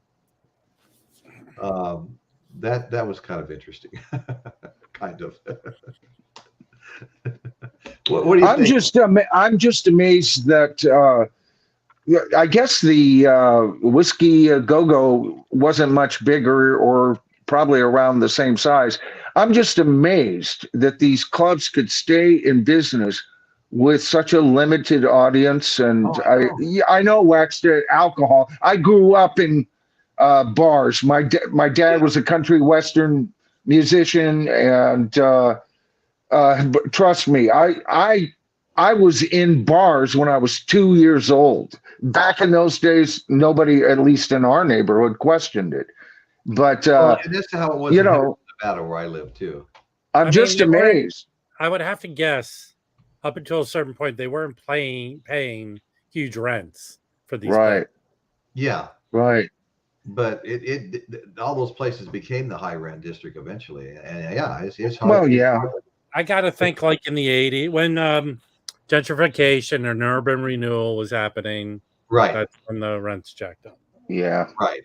that was kind of interesting. Kind of. What do you think? I'm just amazed that I guess the Whiskey Go-Go wasn't much bigger, or probably around the same size. I'm just amazed that these clubs could stay in business with such a limited audience. And I know Wax alcohol. I grew up in bars. My dad was a country western musician, and but trust me, I was in bars when I was 2 years old. Back in those days, nobody, at least in our neighborhood, questioned it. But and that's how it was, you know, in Nevada, where I live too. I'm just amazed. I would have to guess, up until a certain point, they weren't paying huge rents for these. Right. Places. Yeah. Right. But all those places became the high rent district eventually, and it's hard. Well, yeah. I got to think like in the 80s when gentrification and urban renewal was happening. Right. That's when the rents jacked up. Yeah. Right.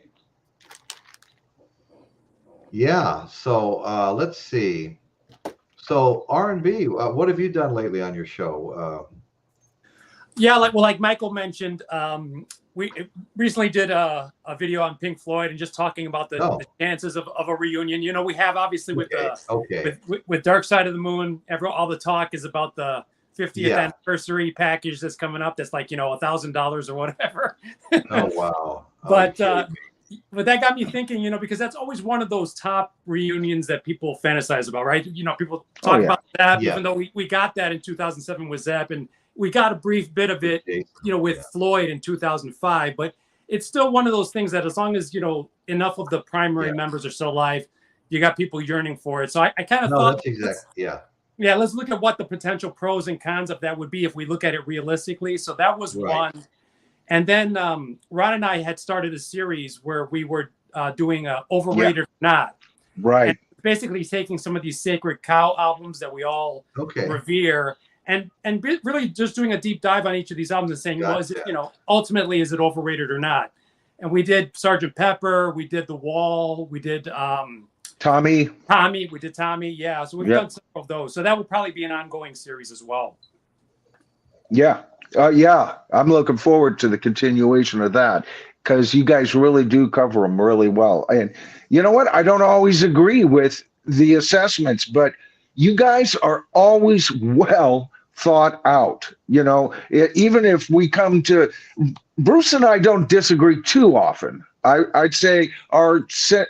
Yeah. So let's see. So R&B, what have you done lately on your show? Yeah, like Michael mentioned, we recently did a video on Pink Floyd and just talking about the chances of a reunion. You know, we have obviously with Dark Side of the Moon, all the talk is about the 50th anniversary package that's coming up. That's like, you know, $1,000 or whatever. Oh, wow. But that got me thinking, you know, because that's always one of those top reunions that people fantasize about, right? You know, people talk about that, even though we got that in 2007 with Zepp, and we got a brief bit of it, you know, with Floyd in 2005, but it's still one of those things that as long as, you know, enough of the primary members are still alive, you got people yearning for it. So I kind of thought, let's look at what the potential pros and cons of that would be if we look at it realistically. So that was one. And then Ron and I had started a series where we were doing Overrated or Not. Right. And basically taking some of these sacred cow albums that we all revere and really just doing a deep dive on each of these albums and saying, well, is it, you know, ultimately, is it overrated or not? And we did Sgt. Pepper, we did The Wall, we did Tommy, we did Tommy. Yeah. So we've done several of those. So that would probably be an ongoing series as well. Yeah. I'm looking forward to the continuation of that, because you guys really do cover them really well. And you know what? I don't always agree with the assessments, but you guys are always well thought out. You know, even if we come to, Bruce and I don't disagree too often. I'd say our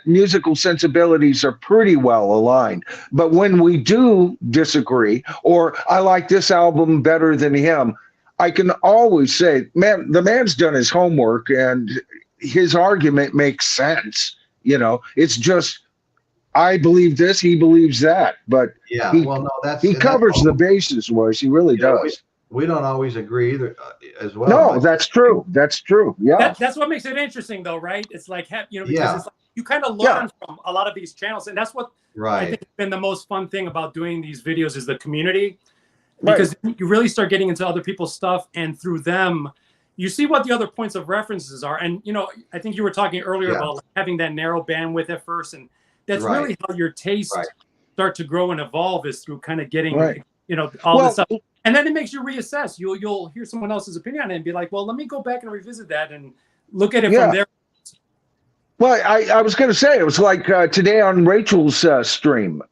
musical sensibilities are pretty well aligned. But when we do disagree, or I like this album better than him, I can always say, man, the man's done his homework and his argument makes sense. You know, it's just, I believe this, he believes that, but yeah, he covers the bases, Royce. He really does. We don't always agree either, as well. No, that's true. That's true. Yeah, that's what makes it interesting, though, right? It's like, you know, because it's like you kind of learn from a lot of these channels, and that's what I think has been the most fun thing about doing these videos is the community, because you really start getting into other people's stuff, and through them, you see what the other points of references are. And you know, I think you were talking earlier about like having that narrow bandwidth at first, and that's really how your tastes start to grow and evolve is through kind of getting you know all this stuff. And then it makes you reassess. You'll hear someone else's opinion on it and be like, well, let me go back and revisit that and look at it from there. Well, I was going to say, it was like today on Rachel's stream.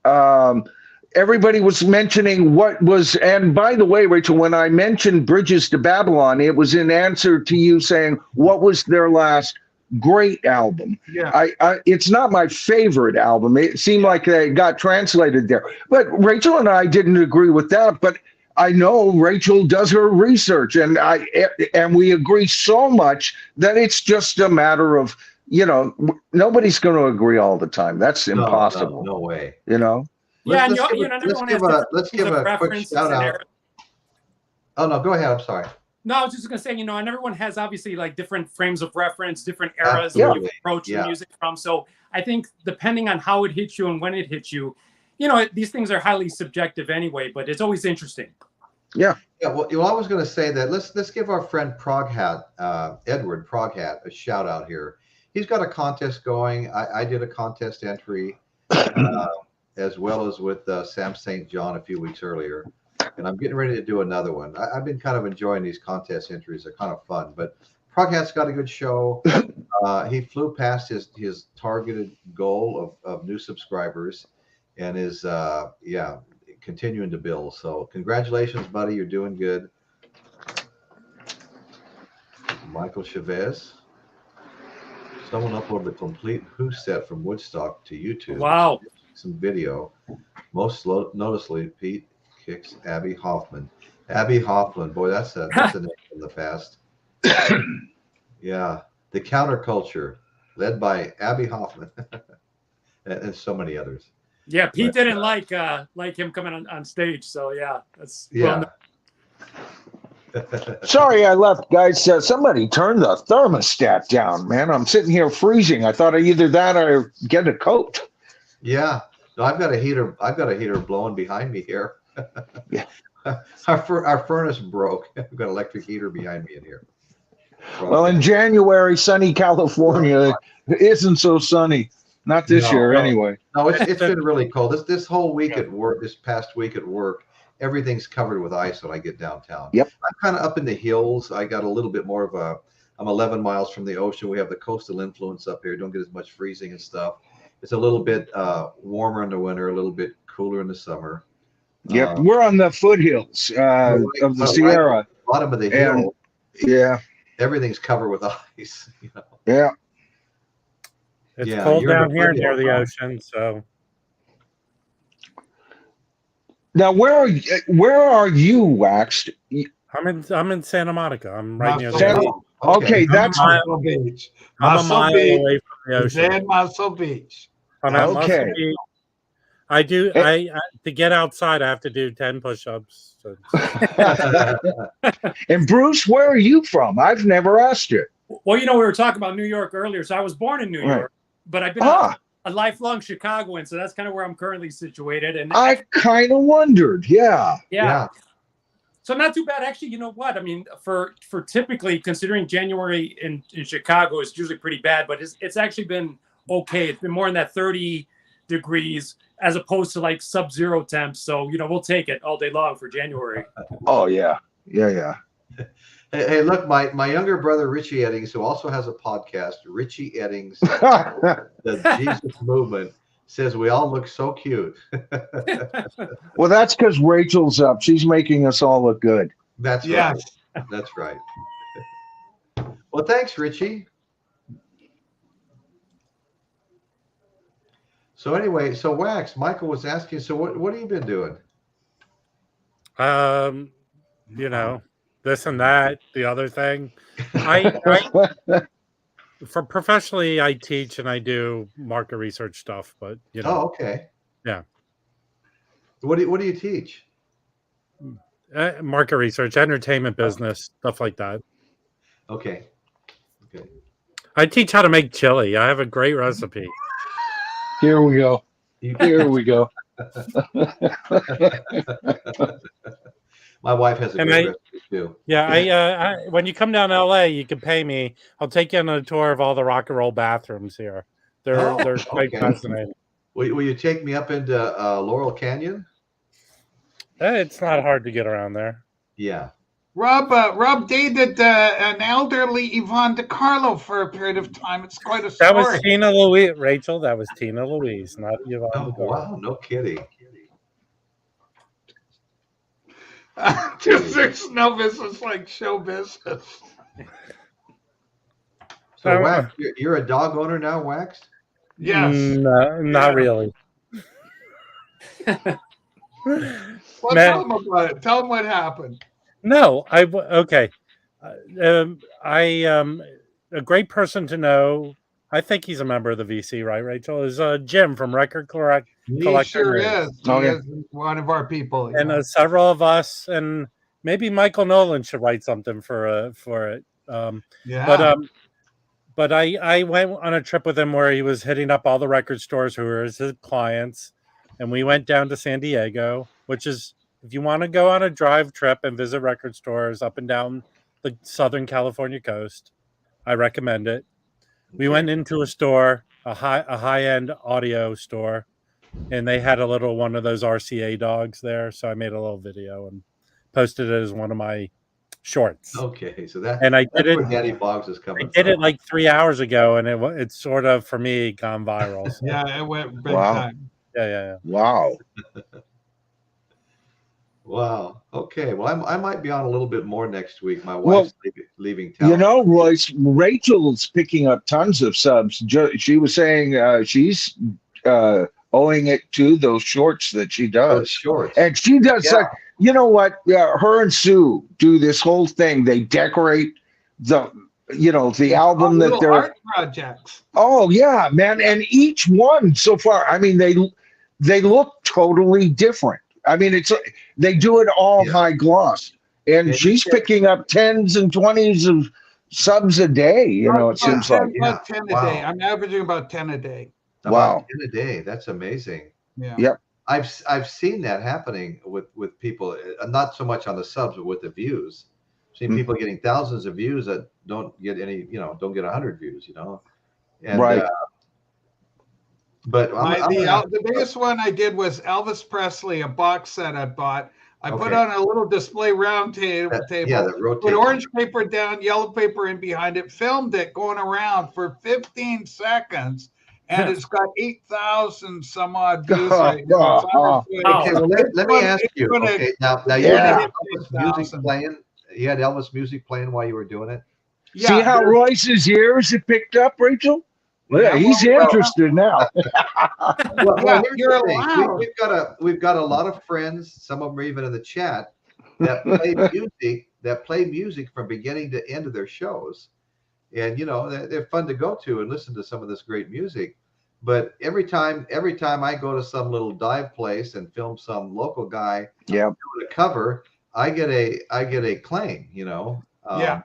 Everybody was mentioning what was, and by the way, Rachel, when I mentioned Bridges to Babylon, it was in answer to you saying, what was their last great album? Yeah. It's not my favorite album. It seemed like it got translated there. But Rachel and I didn't agree with that, but I know Rachel does her research, and we agree so much that it's just a matter of, you know, nobody's going to agree all the time. That's impossible. No way. You know. Yeah, let's give a quick shout out. Oh no, go ahead. I'm sorry. No, I was just going to say, you know, and everyone has obviously like different frames of reference, different eras that you approach the music from. So I think depending on how it hits you and when it hits you, you know, these things are highly subjective anyway, but it's always interesting. Yeah. Yeah. Well, I was going to say that let's give our friend Edward Proghat, a shout out here. He's got a contest going. I did a contest entry as well as with Sam St. John a few weeks earlier. And I'm getting ready to do another one. I've been kind of enjoying these contest entries. They're kind of fun. But Proghat's got a good show. He flew past his targeted goal of new subscribers and is, continuing to build. So congratulations, buddy. You're doing good. Michael Chavez. Someone uploaded the complete Who set from Woodstock to YouTube. Wow. Some video. Most noticeably, Pete kicks Abby Hoffman. Abby Hoffman. Boy, that's a name from the past. Yeah. The Counterculture, led by Abby Hoffman. and so many others. Yeah, Pete didn't like him coming on stage, so yeah, that's Sorry I left, guys. Somebody turned the thermostat down, man. I'm sitting here freezing. I thought either that or get a coat. Yeah, no, I've got a heater. I've got a heater blowing behind me here. Yeah, our furnace broke. We've got an electric heater behind me in here. Well, in January, sunny California isn't so sunny. Not this year, anyway. No, it's been really cold. This whole week at work, this past week at work, everything's covered with ice when I get downtown. Yep. I'm kind of up in the hills. I got a little bit more of I'm 11 miles from the ocean. We have the coastal influence up here. Don't get as much freezing and stuff. It's a little bit warmer in the winter, a little bit cooler in the summer. Yep. We're on the foothills of the Sierra. Right, bottom of the hill. Yeah. Everything's covered with ice. You know? Yeah. It's cold down here near the ocean, so. Now, where are you, Waxed? I'm in Santa Monica. I'm right near the ocean. Okay, that's Muscle Beach. I'm a mile away from the ocean. Then Muscle Beach. I'm at Muscle Beach. I do. I to get outside, I have to do 10 push-ups. So. And Bruce, where are you from? I've never asked you. Well, you know, we were talking about New York earlier. So I was born in New York, but I've been a lifelong Chicagoan. So that's kind of where I'm currently situated. And I kind of wondered. Yeah. So not too bad, actually. You know what? I mean, for typically considering January in Chicago is usually pretty bad, but it's actually been okay. It's been more in that 30 degrees as opposed to like sub-zero temps. So, you know, we'll take it all day long for January. Oh, yeah. Hey, look, my younger brother, Richie Eddings, who also has a podcast, Richie Eddings, the Jesus Movement, says we all look so cute. Well, that's because Rachel's up. She's making us all look good. That's right. That's right. Well, thanks, Richie. So anyway, so Wax, Michael was asking, so what have you been doing? You know, this and that, the other thing. For professionally, I teach and I do market research stuff, but you know. Oh, okay. Yeah. What do you teach? Market research, entertainment business, stuff like that. Okay. Okay. I teach how to make chili. I have a great recipe. Here we go. Here we go. My wife has a great recipe too. Yeah, when you come down to LA, you can pay me. I'll take you on a tour of all the rock and roll bathrooms here. They're quite fascinating. Will you take me up into Laurel Canyon? It's not hard to get around there. Yeah. Rob dated an elderly Yvonne DiCarlo for a period of time. It's quite a story. That was Tina Louise, Rachel. That was Tina Louise, not Yvonne DiCarlo. Wow, no kidding. There's no business like show business. So, Wax, you're a dog owner now, Wax? Yes. No, not really. Well, tell them about it. Tell them what happened. No, okay. A great person to know. I think he's a member of the VC, right, Rachel? Is Jim from Record Collector. He sure is. He is one of our people. And several of us, and maybe Michael Nolan should write something for it. But I went on a trip with him where he was hitting up all the record stores who were his clients, and we went down to San Diego, which is, if you want to go on a drive trip and visit record stores up and down the Southern California coast, I recommend it. We went into a store, a high-end audio store, and they had a little one of those RCA dogs there. So I made a little video and posted it as one of my shorts. Okay, so and I did it. Where Daddy Boggs is coming. I did it like 3 hours ago, and it's sort of, for me, gone viral. So. Yeah, it went big time. Yeah. Wow. Wow. Okay. Well, I might be on a little bit more next week. My wife's leaving town. You know, Royce, Rachel's picking up tons of subs. She was saying she's owing it to those shorts that she does. Those shorts. And she does like, you know what? Her and Sue do this whole thing. They decorate the album that they're art projects. Oh yeah, man. And each one so far, I mean, they look totally different. I mean, they do it all high gloss, and she's picking up 10s and 20s of subs a day. You know, it seems like 10 a day. I'm averaging about 10 a day. Wow, 10 a day. That's amazing. Yeah. Yep. I've seen that happening with people, not so much on the subs, but with the views. I've seen people getting thousands of views that don't get any, don't get 100 views. And, right. But the biggest one I did was Elvis Presley, a box set I bought. I put on a little display round table, put orange paper down, yellow paper in behind it, filmed it going around for 15 seconds, and it's got 8,000 some odd views right now. Okay, well, let me ask you. Okay, now you had Elvis music playing. You had Elvis music playing while you were doing it. Yeah, see how Royce's ears have picked up, Rachel? Yeah, he's interested now. You're allowed. We've got a lot of friends. Some of them are even in the chat that play music from beginning to end of their shows, and they're fun to go to and listen to some of this great music. But every time I go to some little dive place and film some local guy doing a cover, I get a claim. Not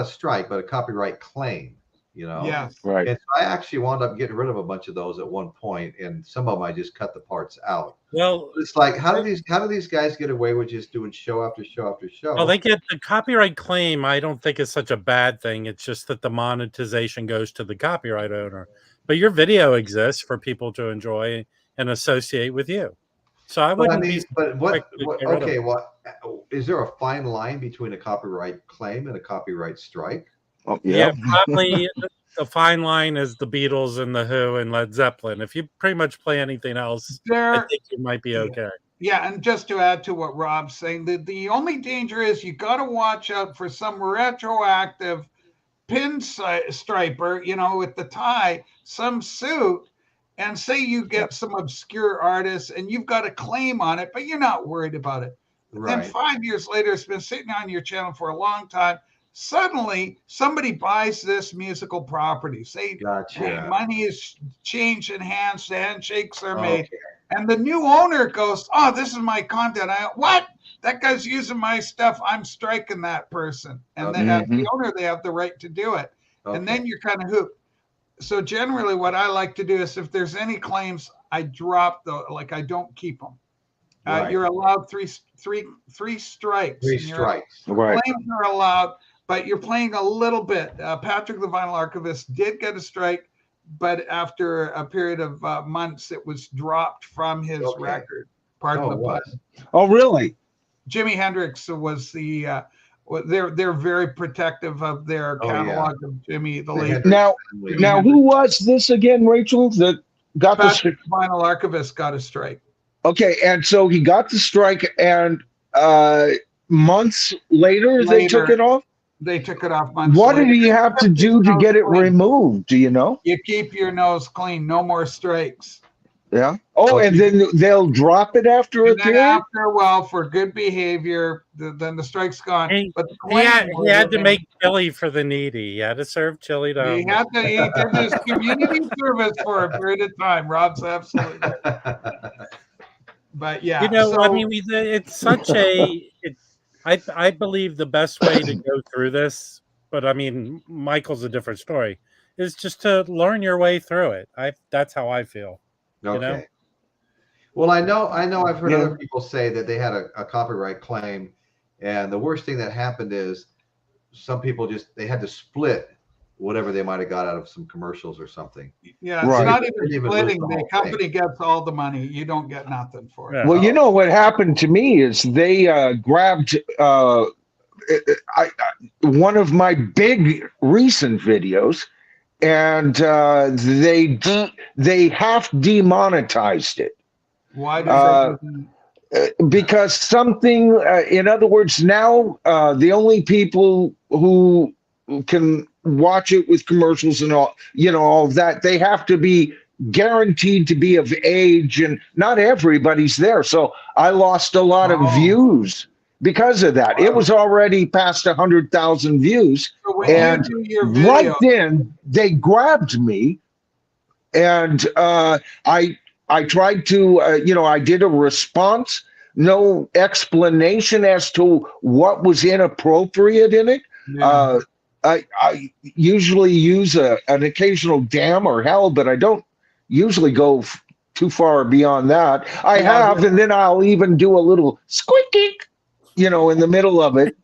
a strike, but a copyright claim. Yeah, right. And so I actually wound up getting rid of a bunch of those at one point, and some of them I just cut the parts out. Well, it's like, how do these guys get away with just doing show after show after show? Well, they get the copyright claim. I don't think it's such a bad thing. It's just that the monetization goes to the copyright owner. But your video exists for people to enjoy and associate with you. So I wouldn't be. But what? Okay, is there a fine line between a copyright claim and a copyright strike? Oh, yeah, probably the fine line is the Beatles and the Who and Led Zeppelin. If you pretty much play anything else, I think you might be okay. Yeah, and just to add to what Rob's saying, the only danger is you got to watch out for some retroactive pin striper, with the tie, some suit, and say you get some obscure artist and you've got a claim on it, but you're not worried about it. Then 5 years later, it's been sitting on your channel for a long time. Suddenly, somebody buys this musical property. Say, hey, money is changed hands, the handshakes are made. And the new owner goes, oh, this is my content. What? That guy's using my stuff. I'm striking that person. And then as the owner, they have the right to do it. And then you're kind of hooped. So generally what I like to do is if there's any claims, I drop I don't keep them. You're allowed three strikes. 3 strikes. Claims are allowed, but you're playing a little bit. Patrick, the vinyl archivist, did get a strike, but after a period of months, it was dropped from his record. Pardon the pun. Oh, really? Jimi Hendrix was the. They're very protective of their catalog of Jimmy the late. Now, who was this again, Rachel? That got the vinyl archivist got a strike. Okay, and so he got the strike, and months later they took it off. They took it off months. What did he have to do to get it removed? Do you know? You keep your nose clean. No more strikes. Yeah. Oh, and then they'll drop it after a period? After a while, for good behavior, then the strike's gone. But he had to make chili for the needy. He had to serve chili to He did his community service for a period of time. Rob's absolutely right. But yeah. You know, I mean, it's such a... I believe the best way to go through this, but I mean, Michael's a different story, is just to learn your way through it. That's how I feel. Okay. You know? Well, I know I've heard other people say that they had a copyright claim, and the worst thing that happened is some people they had to split whatever they might have got out of some commercials or something. Yeah, it's not even splitting. The company gets all the money. You don't get nothing for it. Well, you know what happened to me is they grabbed one of my big recent videos, and they half demonetized it. Why does because something, in other words, now the only people who can watch it with commercials and all, all of that, they have to be guaranteed to be of age, and not everybody's there. So I lost a lot of views because of that. It was already past 100,000 views. So and right then they grabbed me, and I tried to, I did a response, no explanation as to what was inappropriate in it. Yeah. I usually use an occasional damn or hell, but I don't usually go too far beyond that. I have, and then I'll even do a little squeaking, in the middle of it.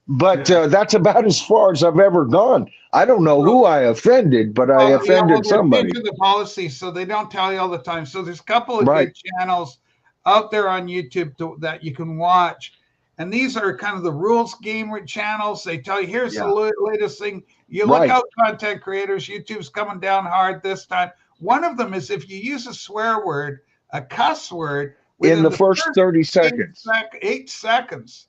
But that's about as far as I've ever gone. I don't know who I offended, but I offended somebody. The policy, so they don't tell you all the time. So there's a couple of good channels out there on YouTube that you can watch. And these are kind of the rules game channels. They tell you, here's the latest thing. You look out, content creators. YouTube's coming down hard this time. One of them is if you use a swear word, a cuss word, in the first 30 seconds, 8 seconds,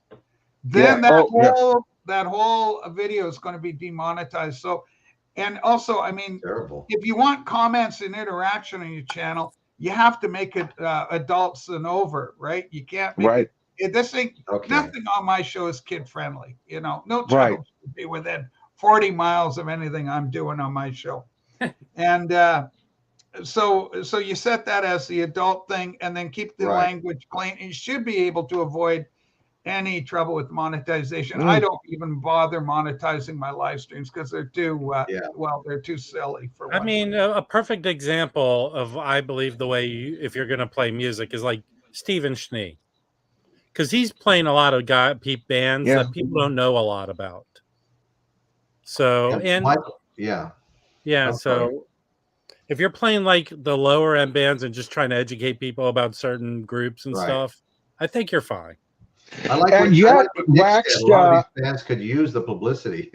then that whole video is going to be demonetized. So, and also, I mean, if you want comments and interaction on your channel, you have to make it adults and over, right? You can't make this thing, nothing on my show is kid friendly. No child should be within 40 miles of anything I'm doing on my show. And so you set that as the adult thing, and then keep the language clean. You should be able to avoid any trouble with monetization. I don't even bother monetizing my live streams because they're too they're too silly for I mean, a perfect example of, I believe, the way if you're going to play music is like Stephen Schnee. Because he's playing a lot of bands that people don't know a lot about. So, so if you're playing like the lower end bands and just trying to educate people about certain groups and stuff, I think you're fine. I like what Wax, a lot of these bands could use the publicity.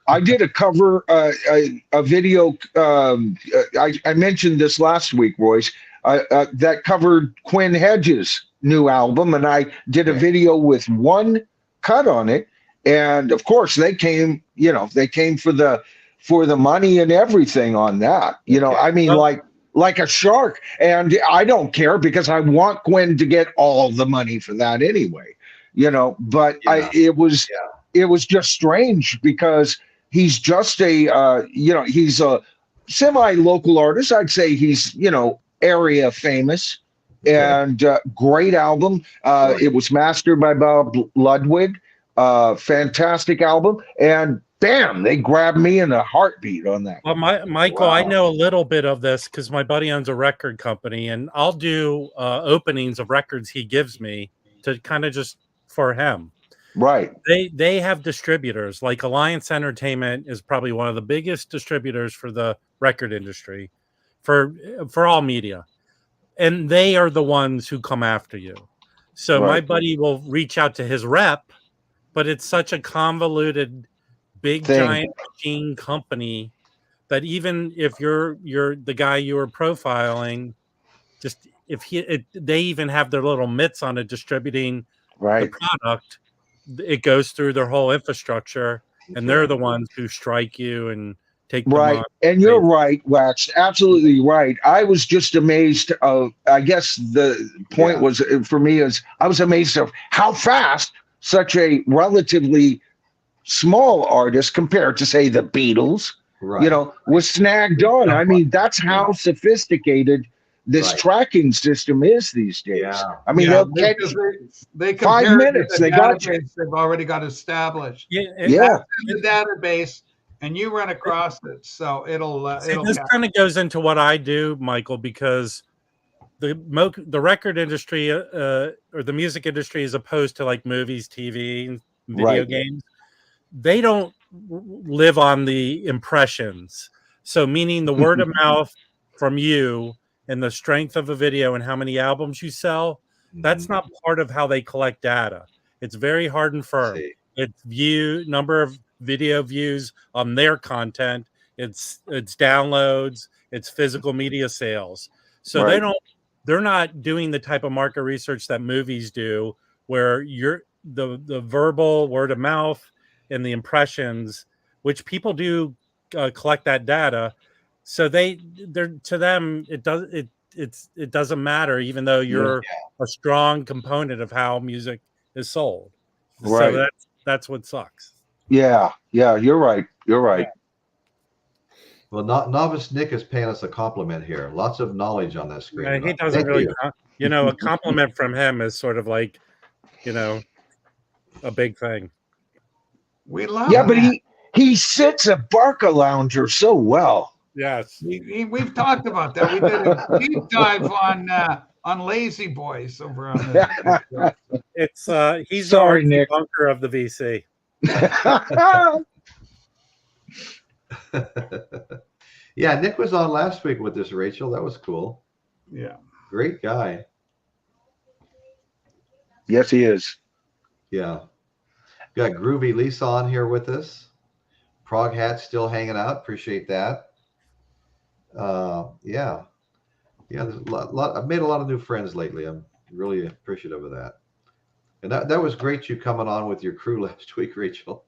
I did a cover, a video. I mentioned this last week, Royce. That covered Quinn Hedges' new album, and I did a video with one cut on it. And of course, they came for the money and everything on that. I mean, like like a shark. And I don't care because I want Gwen to get all the money for that anyway, you know, but it was just strange because he's just a, you know, he's a semi-local artist. I'd say he's, you know, area famous. And great album. It was mastered by Bob Ludwig. Fantastic album. And bam, they grabbed me in a heartbeat on that. Well, Michael, I know a little bit of this because my buddy owns a record company, and I'll do openings of records he gives me to kind of just for him. Right. They have distributors. Like Alliance Entertainment is probably one of the biggest distributors for the record industry, for all media. And they are the ones who come after you. So my buddy will reach out to his rep, but it's such a convoluted, big, giant machine company that even if you're the guy you were profiling, just if they even have their little mitts on it distributing the product, it goes through their whole infrastructure, and they're the ones who strike you and take them on. And you're right, Wax, absolutely right. I was just amazed of, I guess the point was for me is I was amazed of how fast such a relatively small artist compared to say the Beatles, you know, was snagged on. I mean, that's how sophisticated this tracking system is these days. I mean, they'll catch they 5 minutes. They got they've already got established. The database, and you run across it, so it'll. This kind of goes into what I do, Michael, because the record industry or the music industry, as opposed to like movies, TV, video games, they don't live on the impressions. So, meaning the word of mouth from you and the strength of a video and how many albums you sell, that's not part of how they collect data. It's very hard and firm. It's number of video views on their content, it's downloads, it's physical media sales. So they're not doing the type of market research that movies do, where you're the verbal word of mouth and the impressions, which people do collect that data. So they're to them it doesn't matter, even though you're a strong component of how music is sold. So that's what sucks. Yeah, you're right. You're right. Well, Novice Nick is paying us a compliment here. Lots of knowledge on that screen. Yeah, he doesn't really, you know, a compliment from him is sort of like, you know, a big thing. We love but he sits a Barca Lounger so well. Yes. We've talked about that. We did a deep dive on Lazy Boys over on the It's he's Nick. The bunker of the VC. Yeah, Nick was on last week with us, Rachel. That was cool. Yeah. Great guy. Yes, he is. Yeah. Got Groovy Lisa on here with us. Prog Hat still hanging out. Appreciate that. Yeah. There's a lot. I've made a lot of new friends lately. I'm really appreciative of that. And that was great, you coming on with your crew last week, Rachel.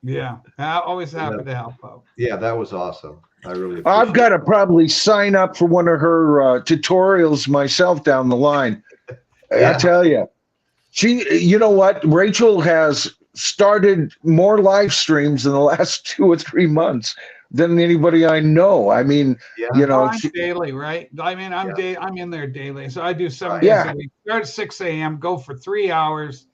Yeah, I'm always happy to help out. Yeah, that was awesome. I really appreciate I've got to probably sign up for one of her tutorials myself down the line. I tell you, you know what? Rachel has started more live streams in the last 2 or 3 months than anybody I know. I mean, you know, daily, right? I mean, I'm in there daily, so I do 7 days a week. Start at 6 a.m., go for 3 hours,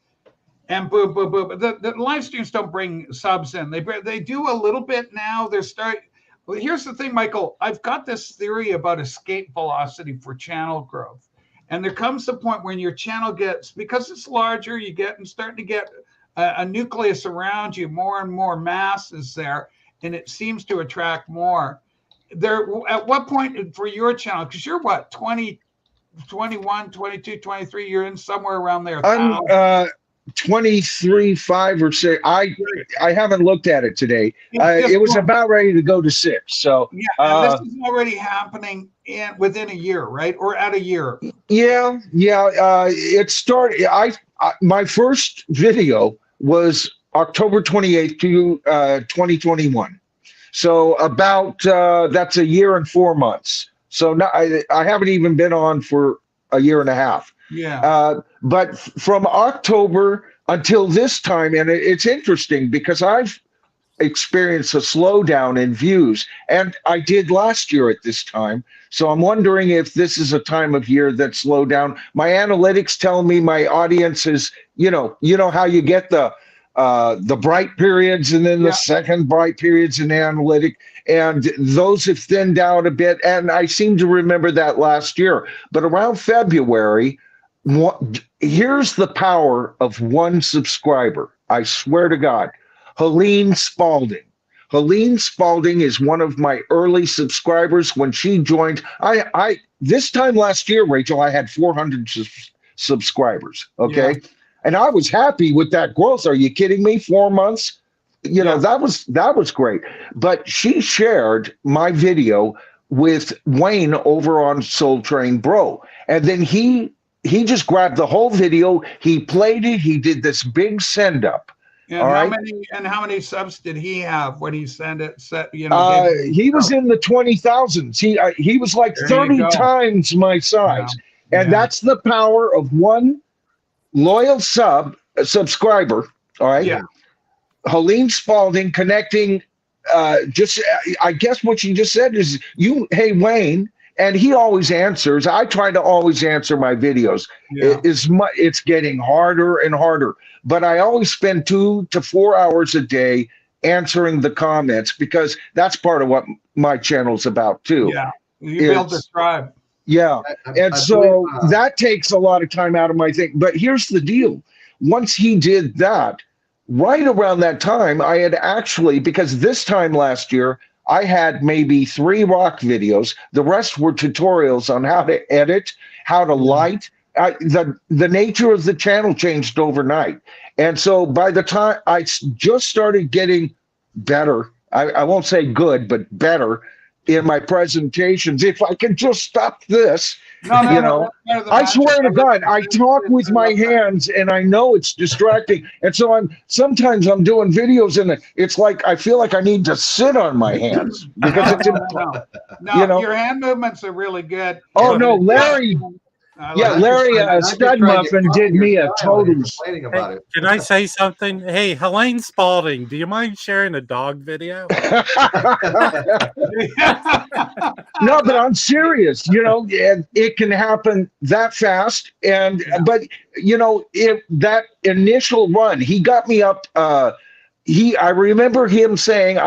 and boom, boom, boom. The live streams don't bring subs in. They do a little bit now. Well, here's the thing, Michael. I've got this theory about escape velocity for channel growth, and there comes a point when your channel gets, because it's larger, starting to get a nucleus around you, more and more mass is there. And it seems to attract more. At what point for your channel, because you're what, 20, 21, 22, 23, you're in somewhere around there. I'm 23, 5 or 6. I haven't looked at it today. It was about ready to go to 6. So this is already happening within a year, right? Or at a year. Yeah. It started. My first video was October 28th to 2021. So about that's a year and 4 months So now I haven't even been on for a year and a half. Yeah. But from October until this time, and it's interesting because I've experienced a slowdown in views, and I did last year at this time. So I'm wondering if this is a time of year that slowed down. My analytics tell me my audience is, you know how you get the bright periods and then the second bright periods in the analytic, and those have thinned out a bit. And I seem to remember that last year. But around February, here's the power of one subscriber. I swear to God. Helene Spalding. Helene Spalding is one of my early subscribers. When she joined, I this time last year, Rachel, I had 400 subscribers. Okay. Yeah. And I was happy with that growth. Are you kidding me? 4 months? You know, that was great. But she shared my video with Wayne over on Soul Train Bro. And then he just grabbed the whole video. He played it. He did this big send up. And how many subs did he have when he sent it? He was in the 20,000s. He was like 30 times my size, and that's the power of one loyal subscriber. All right. Yeah. Helene Spalding connecting. I guess what you just said is hey Wayne. And he always answers. I try to always answer my videos. Yeah. It's getting harder and harder. But I always spend 2 to 4 hours a day answering the comments, because that's part of what my channel's about too. Yeah, you build the tribe. Yeah, and so that takes a lot of time out of my thing. But here's the deal. Once he did that, right around that time, I had actually, because this time last year, I had maybe 3 rock videos. The rest were tutorials on how to edit, how to light. The nature of the channel changed overnight. And so by the time I just started getting better, I won't say good, but better in my presentations. If I can just stop this, I swear to God, I talk with my hands and I know it's distracting. And so sometimes I'm doing videos and it's like, I feel like I need to sit on my hands because it's your hand movements are really good. Oh no, Larry. Larry Stud Muffin did me a total. Can I say something? Hey, Helene Spalding, do you mind sharing a dog video? No, but I'm serious. And it can happen that fast. But if that initial run, he got me up. I remember him saying,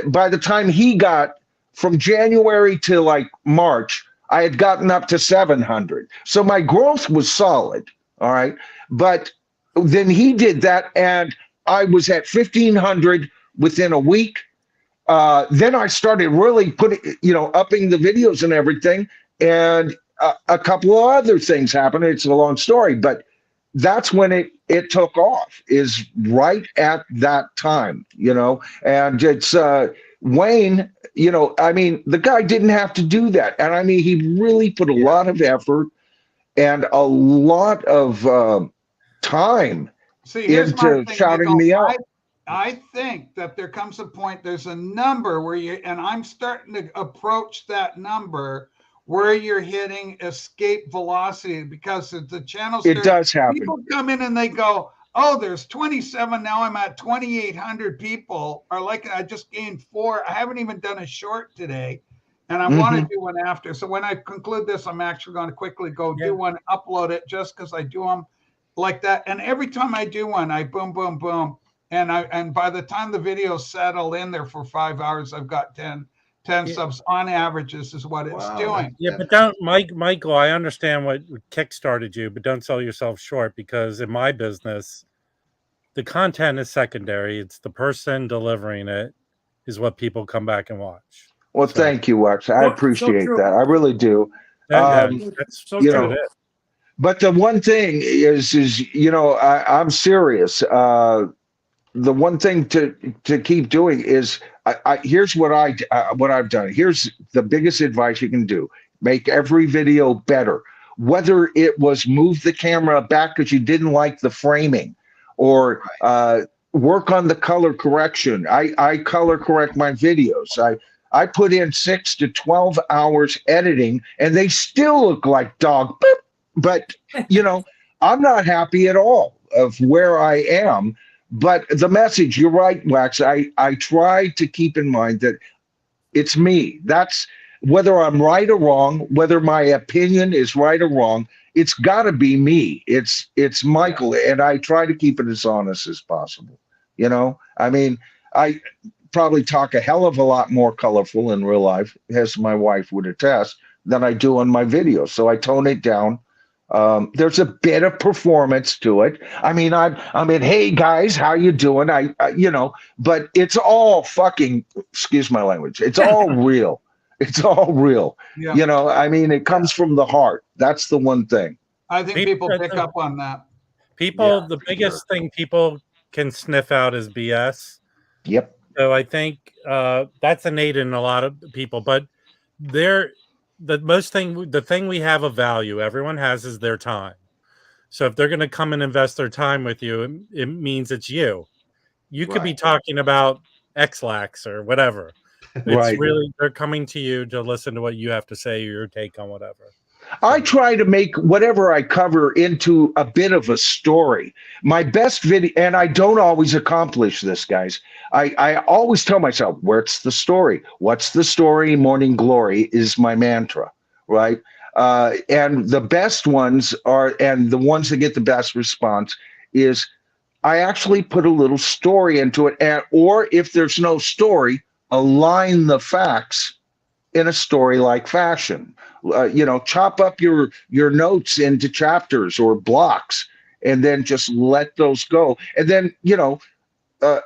by the time he got from January to like March, I had gotten up to 700. So my growth was solid. All right. But then he did that and I was at 1,500 within a week. Then I started really upping the videos and everything. And a couple of other things happened. It's a long story, but that's when it took off, is right at that time, and it's Wayne, the guy didn't have to do that. And he really put a lot of effort and a lot of time into shouting me out. I think that there comes a point, there's a number where and I'm starting to approach that number where you're hitting escape velocity, because the channel starts, it does happen. People come in and they go, oh, there's 27. Now I'm at 2,800 people. Or like, I just gained 4. I haven't even done a short today. And I want to do one after. So when I conclude this, I'm actually going to quickly go do one, upload it, just because I do them like that. And every time I do one, I boom, boom, boom. And by the time the videos settle in there for 5 hours, I've got 10 subs on average. This is what it's doing. Yeah, but don't, Michael, I understand what kickstarted you, but don't sell yourself short, because in my business, the content is secondary. It's the person delivering it is what people come back and watch. Well, thank you, Wax. I appreciate that. I really do. That's so true. But the one thing is I'm serious. The one thing to keep doing is, here's what I've done. Here's the biggest advice you can do: make every video better. Whether it was move the camera back because you didn't like the framing, or work on the color correction. I color correct my videos. I put in 6 to 12 hours editing, and they still look like dog boop. But, you know, I'm not happy at all of where I am. But the message, you're right, Wax. I try to keep in mind that it's me. That's whether I'm right or wrong, whether my opinion is right or wrong, it's got to be me. It's Michael, and I try to keep it as honest as possible. You know, I mean, I probably talk a hell of a lot more colorful in real life, as my wife would attest, than I do on my videos. So I tone it down. There's a bit of performance to it. I mean, I'm in, hey guys, how you doing? I you know, but it's all fucking, excuse my language. It's all real. It's all real. Yeah. You know, I mean, it comes from the heart. That's the one thing. I think people pick up on that. People, the biggest thing people can sniff out is BS. Yep. So I think that's innate in a lot of people, but the thing we have of value, everyone has, is their time. So if they're going to come and invest their time with you, it means it's you. You could be talking about X-Lax or whatever. It's really, they're coming to you to listen to what you have to say, your take on whatever. I try to make whatever I cover into a bit of a story. My best video, and I don't always accomplish this, guys. I always tell myself, what's the story? What's the story? Morning glory is my mantra, right? And the best ones are, and the ones that get the best response is, I actually put a little story into it, or if there's no story, align the facts in a story-like fashion. You know, chop up your notes into chapters or blocks, and then just let those go. And then, you know,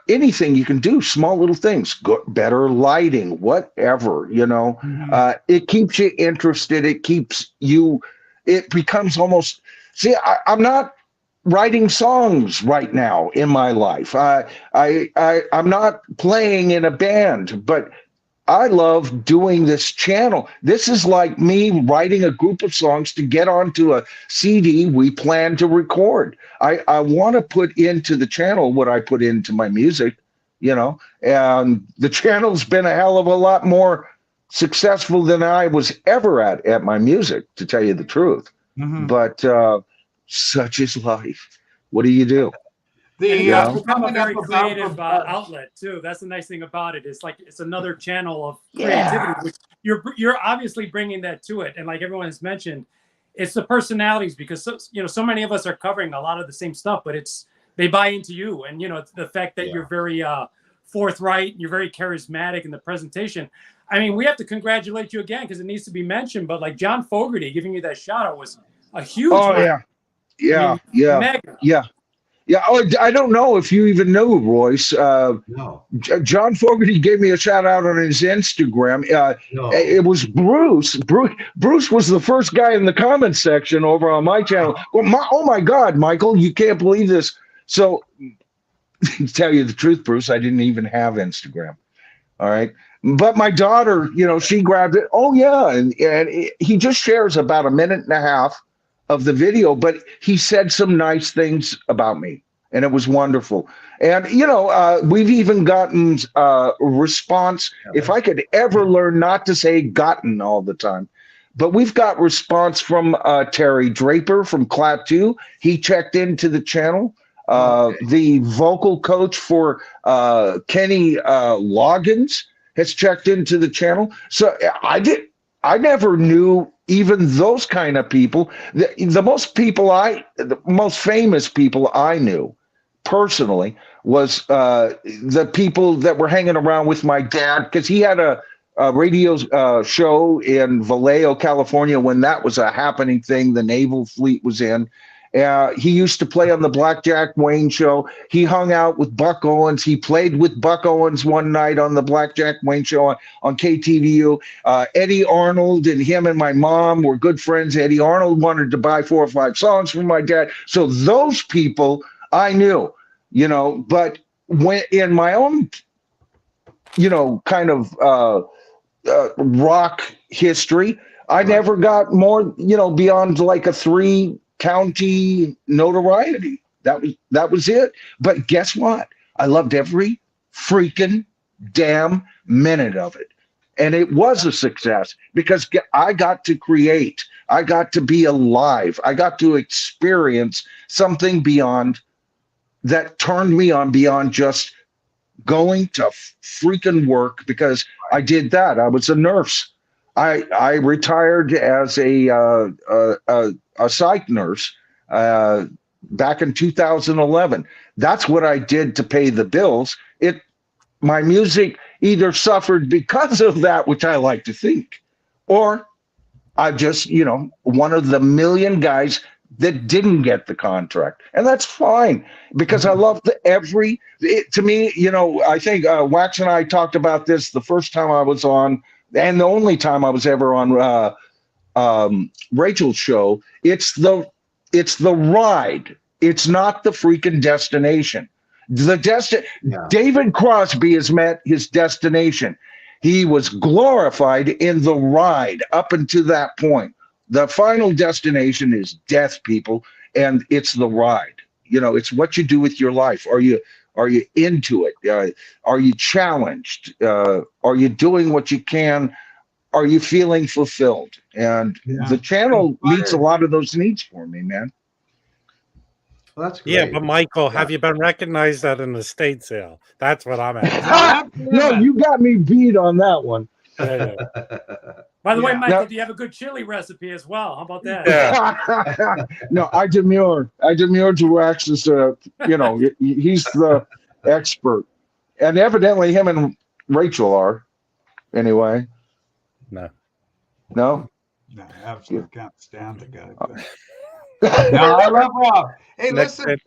anything you can do, small little things, better lighting, whatever, you know, it keeps you interested. It keeps you, it becomes almost, see, I'm not writing songs right now in my life. I'm not playing in a band, but I love doing this channel. This is like me writing a group of songs to get onto a CD we plan to record. I want to put into the channel what I put into my music, you know, and the channel's been a hell of a lot more successful than I was ever at my music, to tell you the truth. But such is life. What do you do? It's become a very creative outlet too. That's the nice thing about it. It's like it's another channel of creativity, which you're obviously bringing that to it. And like everyone has mentioned, it's the personalities, because so many of us are covering a lot of the same stuff, but they buy into you, and it's the fact that you're very forthright, you're very charismatic in the presentation. I mean, we have to congratulate you again, because it needs to be mentioned. But like John Fogerty giving you that shout out was a huge. Oh yeah. Yeah, I don't know if you even know Royce. No. John Fogerty gave me a shout out on his Instagram. It was Bruce. Bruce was the first guy in the comments section over on my channel. Oh my God, Michael, you can't believe this. So, to tell you the truth, Bruce, I didn't even have Instagram. All right. But my daughter, she grabbed it. Oh yeah, and he just shares about a minute and a half of the video, but he said some nice things about me, and it was wonderful. And we've even gotten response. If I could ever learn not to say gotten all the time, but we've got response from Terry Draper from Clap 2. He checked into the channel. The vocal coach for Kenny Loggins has checked into the channel. So I never knew even those kind of people. The most famous people I knew personally was the people that were hanging around with my dad, because he had a radio show in Vallejo, California, when that was a happening thing. The naval fleet was in. He used to play on the Blackjack Wayne show. He hung out with Buck Owens. He played with Buck Owens one night on the Blackjack Wayne show on KTVU. Eddie Arnold and him and my mom were good friends. Eddie Arnold wanted to buy 4 or 5 songs from my dad. So those people I knew, but when in my own, kind of rock history, I never got more, beyond like a 3 county notoriety. That was it. But guess what? I loved every freaking damn minute of it. And it was a success because I got to create. I got to be alive. I got to experience something beyond that, turned me on beyond just going to freaking work, because I did that. I was a nurse. I retired as a psych nurse back in 2011. That's what I did to pay the bills. My music either suffered because of that, which I like to think, or I just, one of the million guys that didn't get the contract. And that's fine, because I love to me, I think Wax and I talked about this the first time I was on, and the only time I was ever on Rachel's show. It's the ride. It's not the freaking destination. David Crosby has met his destination. He was glorified in the ride up until that point. The final destination is death, people, and it's the ride. It's what you do with your life. Are you into it? Are you challenged? Are you doing what you can? Are you feeling fulfilled? And the channel meets a lot of those needs for me, man. Well, that's great. Yeah, but Michael, have you been recognized at an estate sale? That's what I'm asking. No, you got me beat on that one. By the way, Michael, do you have a good chili recipe as well? How about that? Yeah. No, I demur to Wax's, he's the expert. And evidently him and Rachel are, anyway. No? No, absolutely can't stand the guy. No, I love Rob. Hey, listen,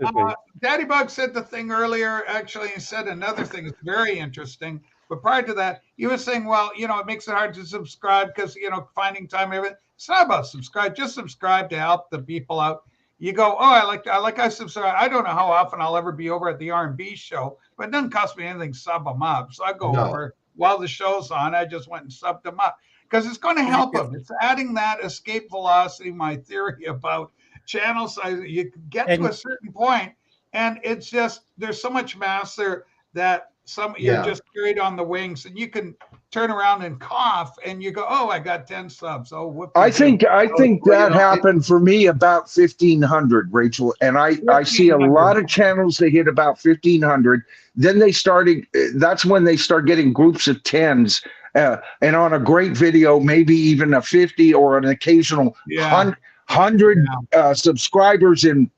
Daddy Bug said the thing earlier. Actually, he said another thing that's very interesting. But prior to that, you were saying, well, it makes it hard to subscribe because, finding time and everything. It's not about subscribe. Just subscribe to help the people out. You go, oh, I subscribe. I don't know how often I'll ever be over at the R&B show, but it doesn't cost me anything to sub them up. So I go over while the show's on. I just went and subbed them up because it's going to help them. It's adding that escape velocity, my theory about channel size. You get to a certain point, and it's just there's so much mass there that you're just carried on the wings, and you can turn around and cough, and you go, "Oh, I got 10 subs." Oh, whoop! I think that happened for me about 1,500, Rachel, and I see a lot of channels that hit about 1,500. Then they started. That's when they start getting groups of 10s, and on a great video, maybe even a 50 or an occasional 100 subscribers in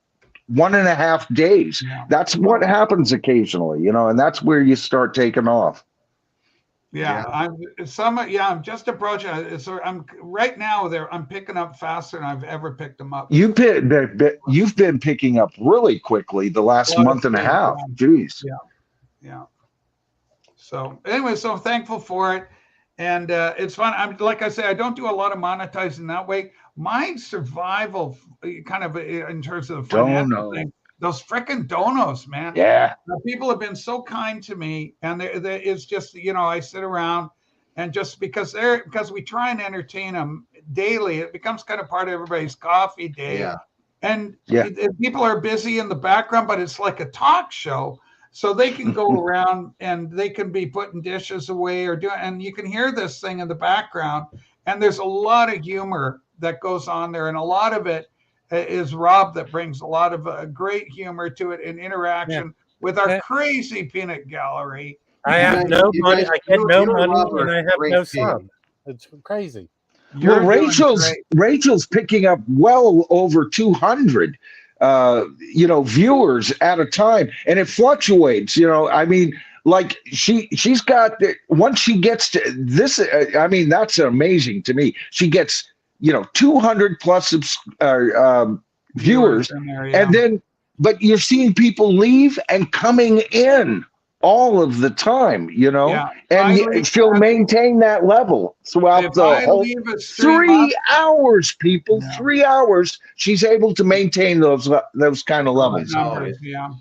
1.5 days. That's what happens occasionally, and that's where you start taking off. I'm just approaching. So I'm right now there. I'm picking up faster than I've ever picked them up. You've been picking up really quickly the last month and a half. Jeez. Yeah. So anyway, so I'm thankful for it, and it's fun. I'm like I say, I don't do a lot of monetizing that way. My survival, kind of in terms of the financial thing, those frickin' donos, man. Yeah. People have been so kind to me, and it's just, I sit around and just because we try and entertain them daily, it becomes kind of part of everybody's coffee day. Yeah. And people are busy in the background, but it's like a talk show. So they can go around and they can be putting dishes away and you can hear this thing in the background. And there's a lot of humor that goes on there. And a lot of it is Rob that brings a lot of great humor to it in interaction with our crazy peanut gallery. I have no money. I get no money and I have no sub. It's crazy. Well, Rachel's picking up well over 200 viewers at a time, and it fluctuates. I mean, like she's got, once she gets to this, I mean, that's amazing to me. She gets 200 plus viewers, and then but you're seeing people leave and coming in all of the time, and she'll maintain that level throughout the whole 3 hours, people. 3 hours, she's able to maintain those kind of levels.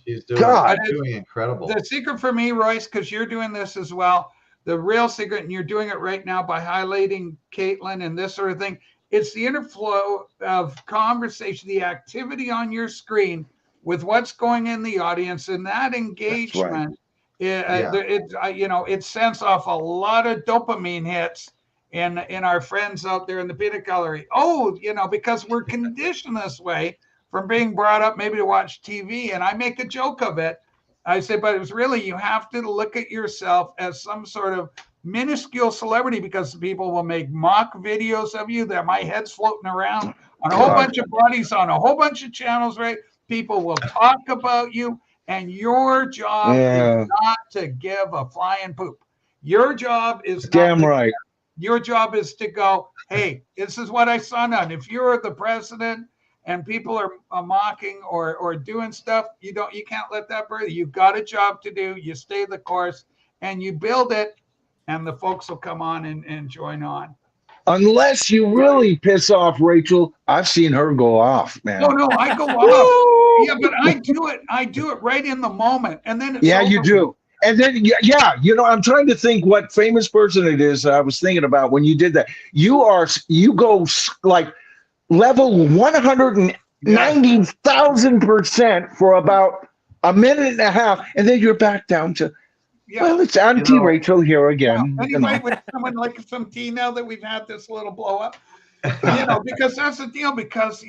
She's doing incredible. The secret for me, Royce, because you're doing this as well, the real secret, and you're doing it right now by highlighting Caitlin and this sort of thing, it's the interflow of conversation, the activity on your screen with what's going in the audience, and that engagement It sends off a lot of dopamine hits in our friends out there in the peanut gallery. Oh, because we're conditioned this way from being brought up maybe to watch TV. And I make a joke of it. I say, but it's really, you have to look at yourself as some sort of minuscule celebrity, because people will make mock videos of you that my head's floating around on a whole bunch of bodies on a whole bunch of channels, right? People will talk about you, and your job is not to give a flying poop. Your job is damn right. Your job is to go, hey, this is what I saw done. If you're the president and people are mocking or doing stuff, you can't let that burn you. You've got a job to do. You stay the course and you build it, and the folks will come on and join on. Unless you really piss off Rachel. I've seen her go off, man. No, I go off. Yeah, but I do it right in the moment, and then it's over. You do. And then, I'm trying to think what famous person it is I was thinking about when you did that. You go like level 190,000% for about a minute and a half, and then you're back down to, well, it's Auntie Rachel here again. Anyway, with someone like some tea now that we've had this little blow up, because that's the deal. Because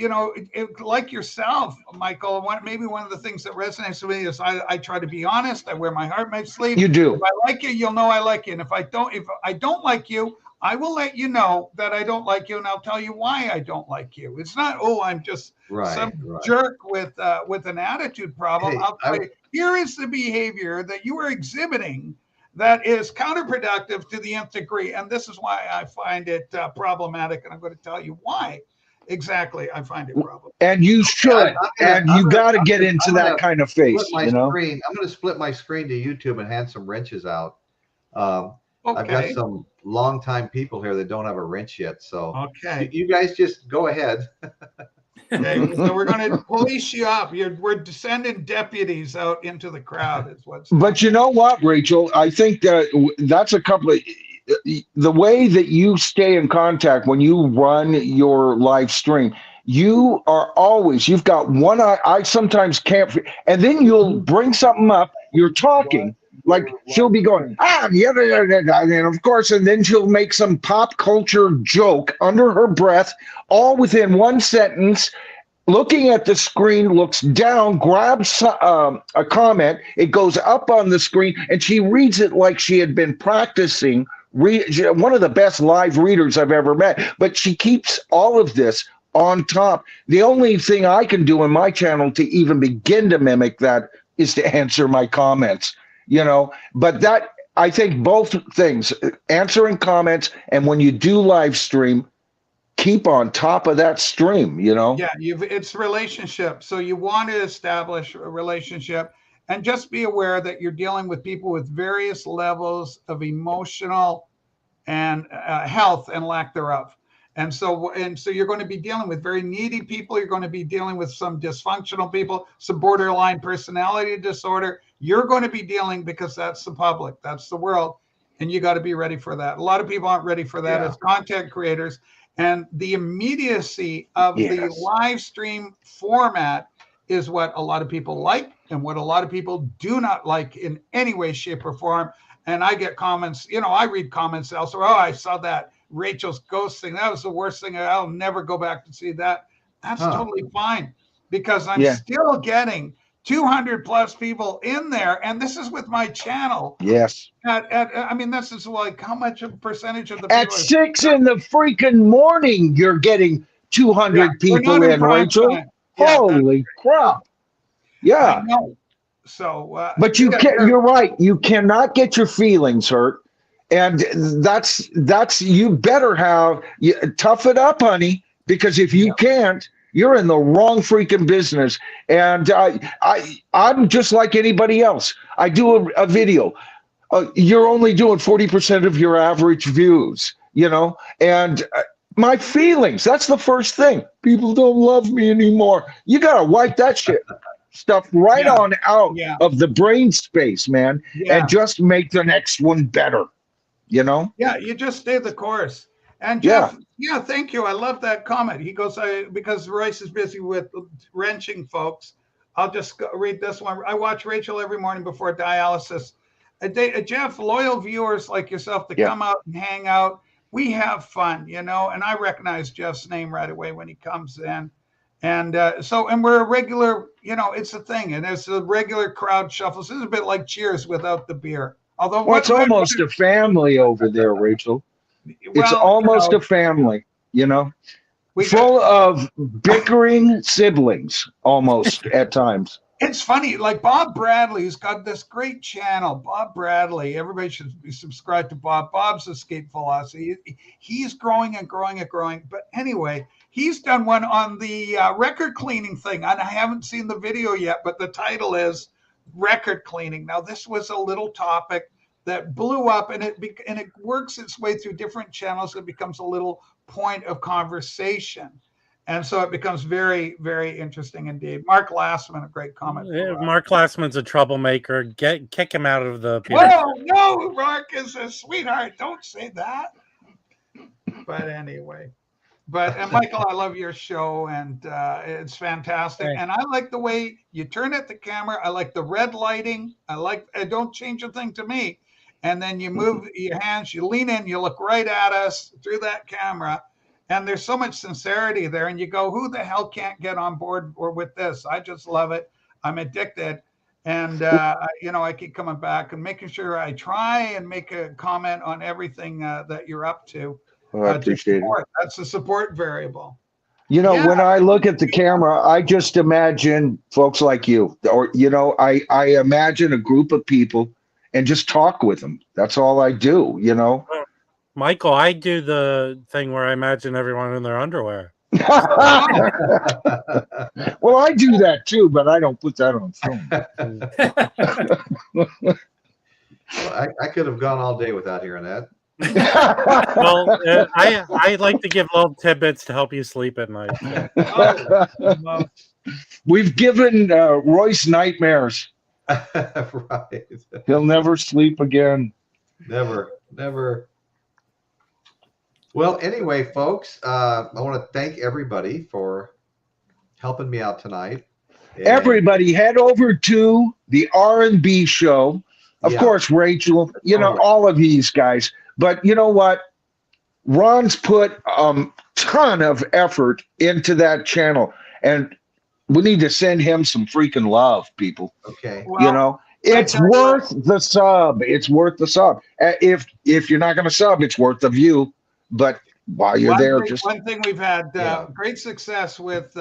like yourself, Michael, maybe one of the things that resonates with me is I try to be honest. I wear my heart on my sleeve. You do. If I like you, you'll know I like you, and if I don't like you, I will let you know that I don't like you, and I'll tell you why I don't like you. It's not, I'm just some jerk with an attitude problem. Hey, I'll tell you, here is the behavior that you are exhibiting that is counterproductive to the nth degree, and this is why I find it problematic, and I'm going to tell you why exactly I find it problematic. And you should, you got to get into that kind of face. I'm going to split my screen to YouTube and hand some wrenches out. I've got some longtime people here that don't have a wrench yet, so you guys just go ahead. Okay, so we're going to police you up. We're sending deputies out into the crowd. Is what's. But you know what, Rachel? I think that's a couple of the way that you stay in contact when you run your live stream. You are always, you've got one eye. I sometimes can't, and then you'll bring something up. You're talking. Like she'll be going, and of course, and then she'll make some pop culture joke under her breath, all within one sentence, looking at the screen, looks down, grabs a comment, it goes up on the screen, and she reads it like she had been practicing. One of the best live readers I've ever met, but she keeps all of this on top. The only thing I can do in my channel to even begin to mimic that is to answer my comments. But that, I think both things, answering comments and when you do live stream, keep on top of that stream, Yeah, it's relationship. So you want to establish a relationship and just be aware that you're dealing with people with various levels of emotional and health and lack thereof. And so you're going to be dealing with very needy people. You're going to be dealing with some dysfunctional people, some borderline personality disorder. You're going to be dealing, because that's the public, that's the world, and you got to be ready for that. A lot of people aren't ready for that as content creators. And the immediacy of the live stream format is what a lot of people like and what a lot of people do not like in any way, shape, or form. And I get comments, I read comments elsewhere. Oh, I saw that Rachel's ghost thing. That was the worst thing. I'll never go back to see that. That's totally fine, because I'm still getting 200 plus people in there, and this is with my channel. Yes. I mean, this is like how much of a percentage of the at people 6 in the freaking morning, you're getting 200 people in, Rachel. Holy crap! Yeah. I know. So, but you're right. You cannot get your feelings hurt, and that's you better tough it up, honey, because if you can't, you're in the wrong freaking business. And I'm just like anybody else. I do a video. You're only doing 40% of your average views, and my feelings, that's the first thing. People don't love me anymore. You got to wipe that stuff right on out of the brain space, man, and just make the next one better, Yeah, you just stay the course. And Jeff, thank you. I love that comment. He goes, because Royce is busy with wrenching folks, I'll just read this one. I watch Rachel every morning before dialysis. Jeff, loyal viewers like yourself that come out and hang out. We have fun, you know, and I recognize Jeff's name right away when he comes in. And and we're a regular, you know, it's a thing. And there's a regular crowd shuffles. This is a bit like Cheers without the beer. Although it's almost a family over there, Rachel. It's almost a family, you know, full of bickering siblings almost at times. It's funny, like Bob Bradley's got this great channel. Bob Bradley, everybody should be subscribed to Bob. Bob's Escape Velocity. He's growing and growing and growing. But anyway, he's done one on the record cleaning thing. And I haven't seen the video yet, but the title is Record Cleaning. Now, this was a little topic that blew up, and it works its way through different channels. It becomes a little point of conversation. And so it becomes very, very interesting indeed. Mark Lassman, a great comment. Mark Lassman's a troublemaker. Kick him out of the. Whoa, no, Mark is a sweetheart. Don't say that. But anyway, and Michael, I love your show, and it's fantastic. Thanks. And I like the way you turn at the camera. I like the red lighting. Don't change a thing to me. And then you move your hands, you lean in, you look right at us through that camera. And there's so much sincerity there. And you go, who the hell can't get on board or with this? I just love it. I'm addicted. And, you know, I keep coming back and making sure I try and make a comment on everything that you're up to. Well, I appreciate it. That's the support variable. You know, when I look at the camera, I just imagine folks like you. Or, you know, I imagine a group of people and just talk with them. That's all I do, you know. Michael, I do the thing where I imagine everyone in their underwear. Well, I do that too, but I don't put that on film. Well, I could have gone all day without hearing that. Well, I like to give little tidbits to help you sleep at night. We've given Royce nightmares. Right. He'll never sleep again. Never. Well, anyway, folks, I want to thank everybody for helping me out tonight. And everybody, head over to the R&B show. Of course, Rachel, you know, all of these guys. But you know what? Ron's put a ton of effort into that channel. And we need to send him some freaking love, people. Okay. Well, you know, it's worth the sub. It's worth the sub. If you're not going to sub, it's worth the view. But while you're there, one thing we've had great success with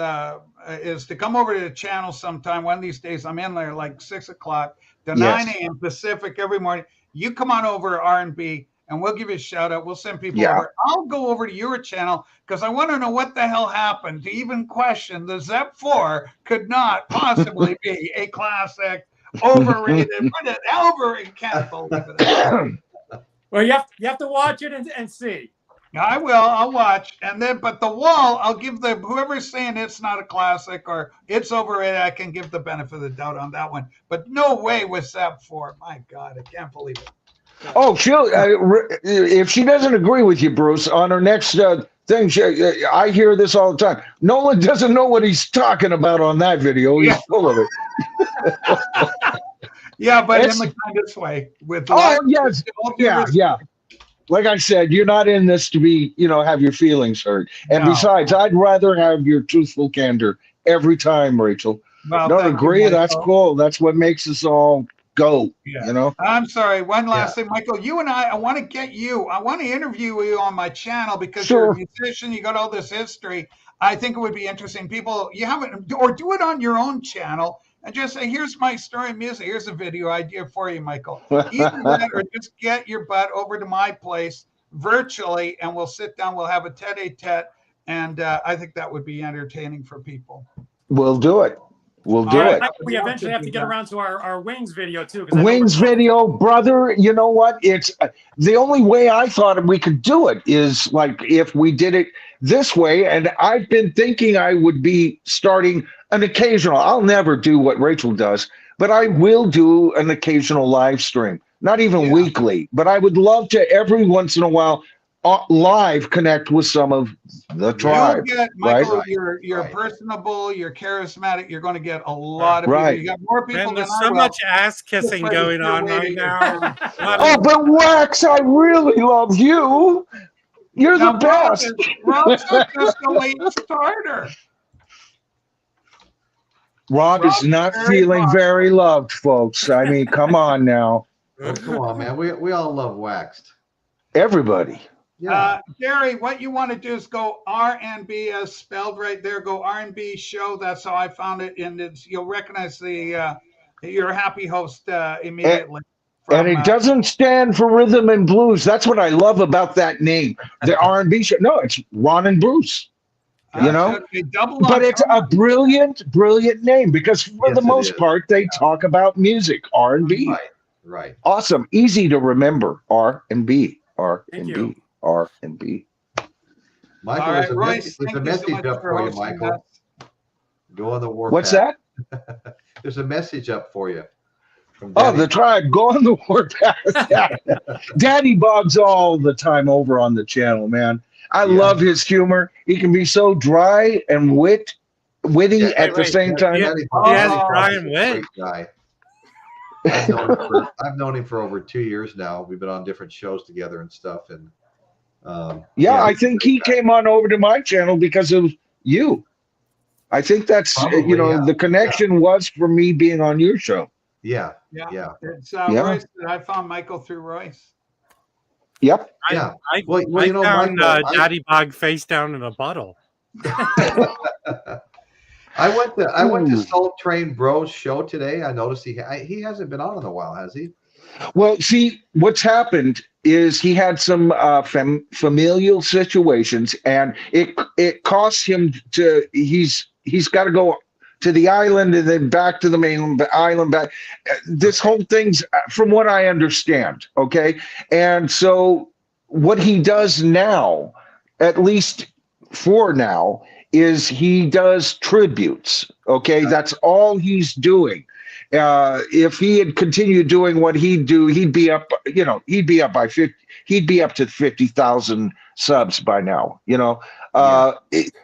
is to come over to the channel sometime. One of these days, I'm in there like 6 o'clock to 9 a.m. Pacific every morning. You come on over R&B, and we'll give you a shout out. We'll send people over. I'll go over to your channel because I want to know what the hell happened to even question the Zep 4 could not possibly be a classic, overrated. Overrated. Can't believe it. Well, you have to watch it and see. I will. I'll watch, and then, but the wall, I'll give the whoever's saying it's not a classic or it's overrated, I can give the benefit of the doubt on that one. But no way with Zep 4. My God, I can't believe it. Oh, she'll if she doesn't agree with you, Bruce, on her next thing. I hear this all the time. Nolan doesn't know what he's talking about on that video. He's full of it. Yeah, but in the kindest way. With yeah. Like I said, you're not in this to be, you know, have your feelings hurt. And besides, I'd rather have your truthful candor every time, Rachel. Well, don't agree? That's cool. That's what makes us all go, you know? I'm sorry. One last thing, Michael. You and I want to get you. I want to interview you on my channel because you're a musician. You got all this history. I think it would be interesting. People, you haven't, or do it on your own channel. And just say, here's my story of music. Here's a video idea for you, Michael. Either that or just get your butt over to my place virtually, and we'll sit down. We'll have a tete-a-tete, and I think that would be entertaining for people. We'll do it. We'll do it. We eventually have to get around to our Wings video, too. Wings video, brother, you know what? It's the only way I thought we could do it is like if we did it this way, and I've been thinking I would be starting an occasional. I'll never do what Rachel does, but I will do an occasional live stream. Not even weekly, but I would love to every once in a while live connect with some of the tribe. You'll get, Michael, right? You're personable, you're charismatic. You're going to get a lot of people. You got more people and than there's so much ass kissing going on right now. Oh, but Wax, I really love you. You're the best. Rob's just a late starter. Rob is not feeling very loved, folks. I mean, come on now. Well, come on, man. We all love Waxed. Everybody. Yeah. Gary, what you want to do is go RNB as spelled right there. Go RNB show. That's how I found it. And you'll recognize the your happy host immediately. And it doesn't stand for rhythm and blues. That's what I love about that name. The R&B show. No, it's Ron and Bruce. You know, but it's a brilliant name because for the most part they talk about music, R&B. Right. Awesome, easy to remember. R&B, R&B, R&B. Michael, there's a message up for you, Michael. Go on the warpath. What's that? There's a message up for you. The tribe, go on the warpath. Daddy Bog's all the time over on the channel, man. I love his humor. He can be so dry and witty at the same time. Dry and wit. Guy. I've known him for over 2 years now. We've been on different shows together and stuff. And I think he came on over to my channel because of you. I think that's the connection was for me being on your show. Yeah. It's Royce. I found Michael through Royce. Yep. I found Daddy Bog face down in a bottle. I went to Soul Train Bro's show today. I noticed he hasn't been on in a while, has he? Well, see, what's happened is he had some familial situations, and it costs him to. He's got to go to the island and then back to the mainland island back. This whole thing's, from what I understand, okay? And so what he does now, at least for now, is he does tributes, okay? That's all he's doing. If he had continued doing what he'd do, he'd be up to 50,000 subs by now,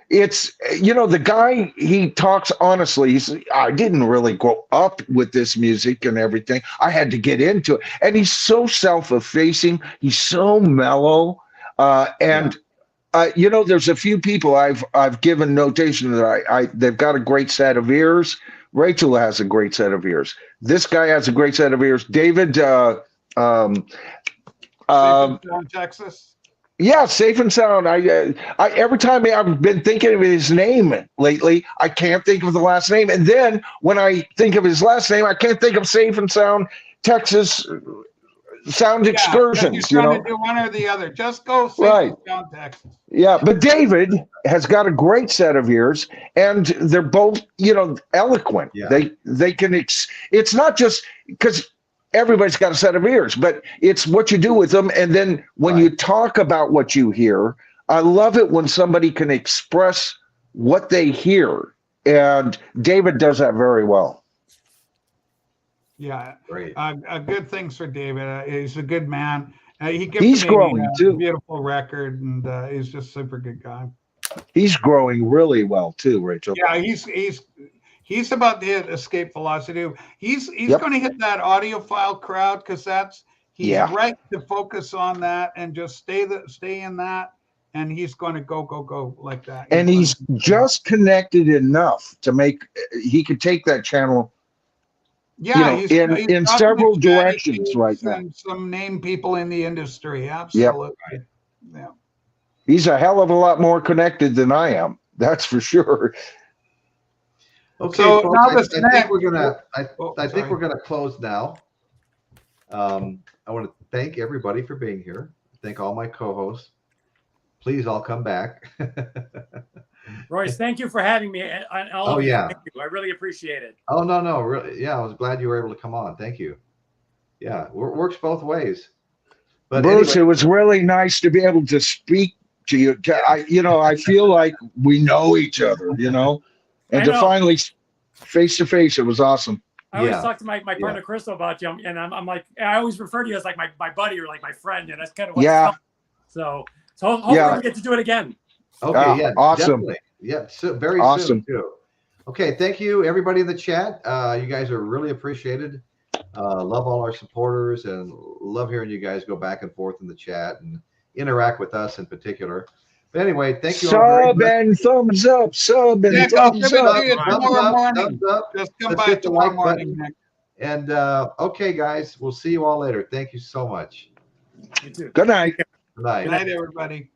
it's the guy, he talks honestly. I didn't really grow up with this music and everything. I had to get into it, and he's so self-effacing. He's so mellow, there's a few people I've given notation that they've got a great set of ears. Rachel has a great set of ears. This guy has a great set of ears. David, Texas. Yeah, Safe and Sound. I every time I've been thinking of his name lately, I can't think of the last name. And then when I think of his last name, I can't think of Safe and Sound Texas Sound Excursions. You're trying to do one or the other. Just go Safe and Sound Texas. Yeah, but David has got a great set of ears, and they're both, eloquent. Yeah. They can. It's not just because everybody's got a set of ears, but it's what you do with them. And then when you talk about what you hear, I love it when somebody can express what they hear. And David does that very well. Yeah. Great. Good things for David. He's a good man. He's growing too. Beautiful record. And he's just a super good guy. He's growing really well too, Rachel. Yeah. He's about to hit Escape Velocity. He's going to hit that audiophile crowd because he's right to focus on that and just stay in that, and he's going to go like that. And he's just connected enough to make he could take that channel. Yeah, he's in several directions right now. And some name people in the industry, absolutely. Yep. Yeah, he's a hell of a lot more connected than I am. That's for sure. Okay, so folks, I think we're gonna close now. I want to thank everybody for being here. Thank all my co-hosts. Please all come back. Royce, thank you for having me. Thank you. I really appreciate it. Oh no, really, yeah, I was glad you were able to come on. Thank you. Yeah, it works both ways. But Bruce, it was really nice to be able to speak to you. I feel like we know each other. And to finally face to face, it was awesome. I always talk to my partner Crystal about you, and I'm like, I always refer to you as like my buddy or like my friend, and that's kind of what. Yeah. So So hopefully we get to do it again. Okay, yeah, awesome. Definitely. Yeah, so very soon too. Okay, thank you everybody in the chat. You guys are really appreciated. Love all our supporters and love hearing you guys go back and forth in the chat and interact with us in particular. But anyway, thank you all very much. And thumbs up. Sub and thumbs up. Tomorrow morning. Just come by tomorrow morning. And okay, guys, we'll see you all later. Thank you so much. You too. Good night. Good night. Good night, everybody.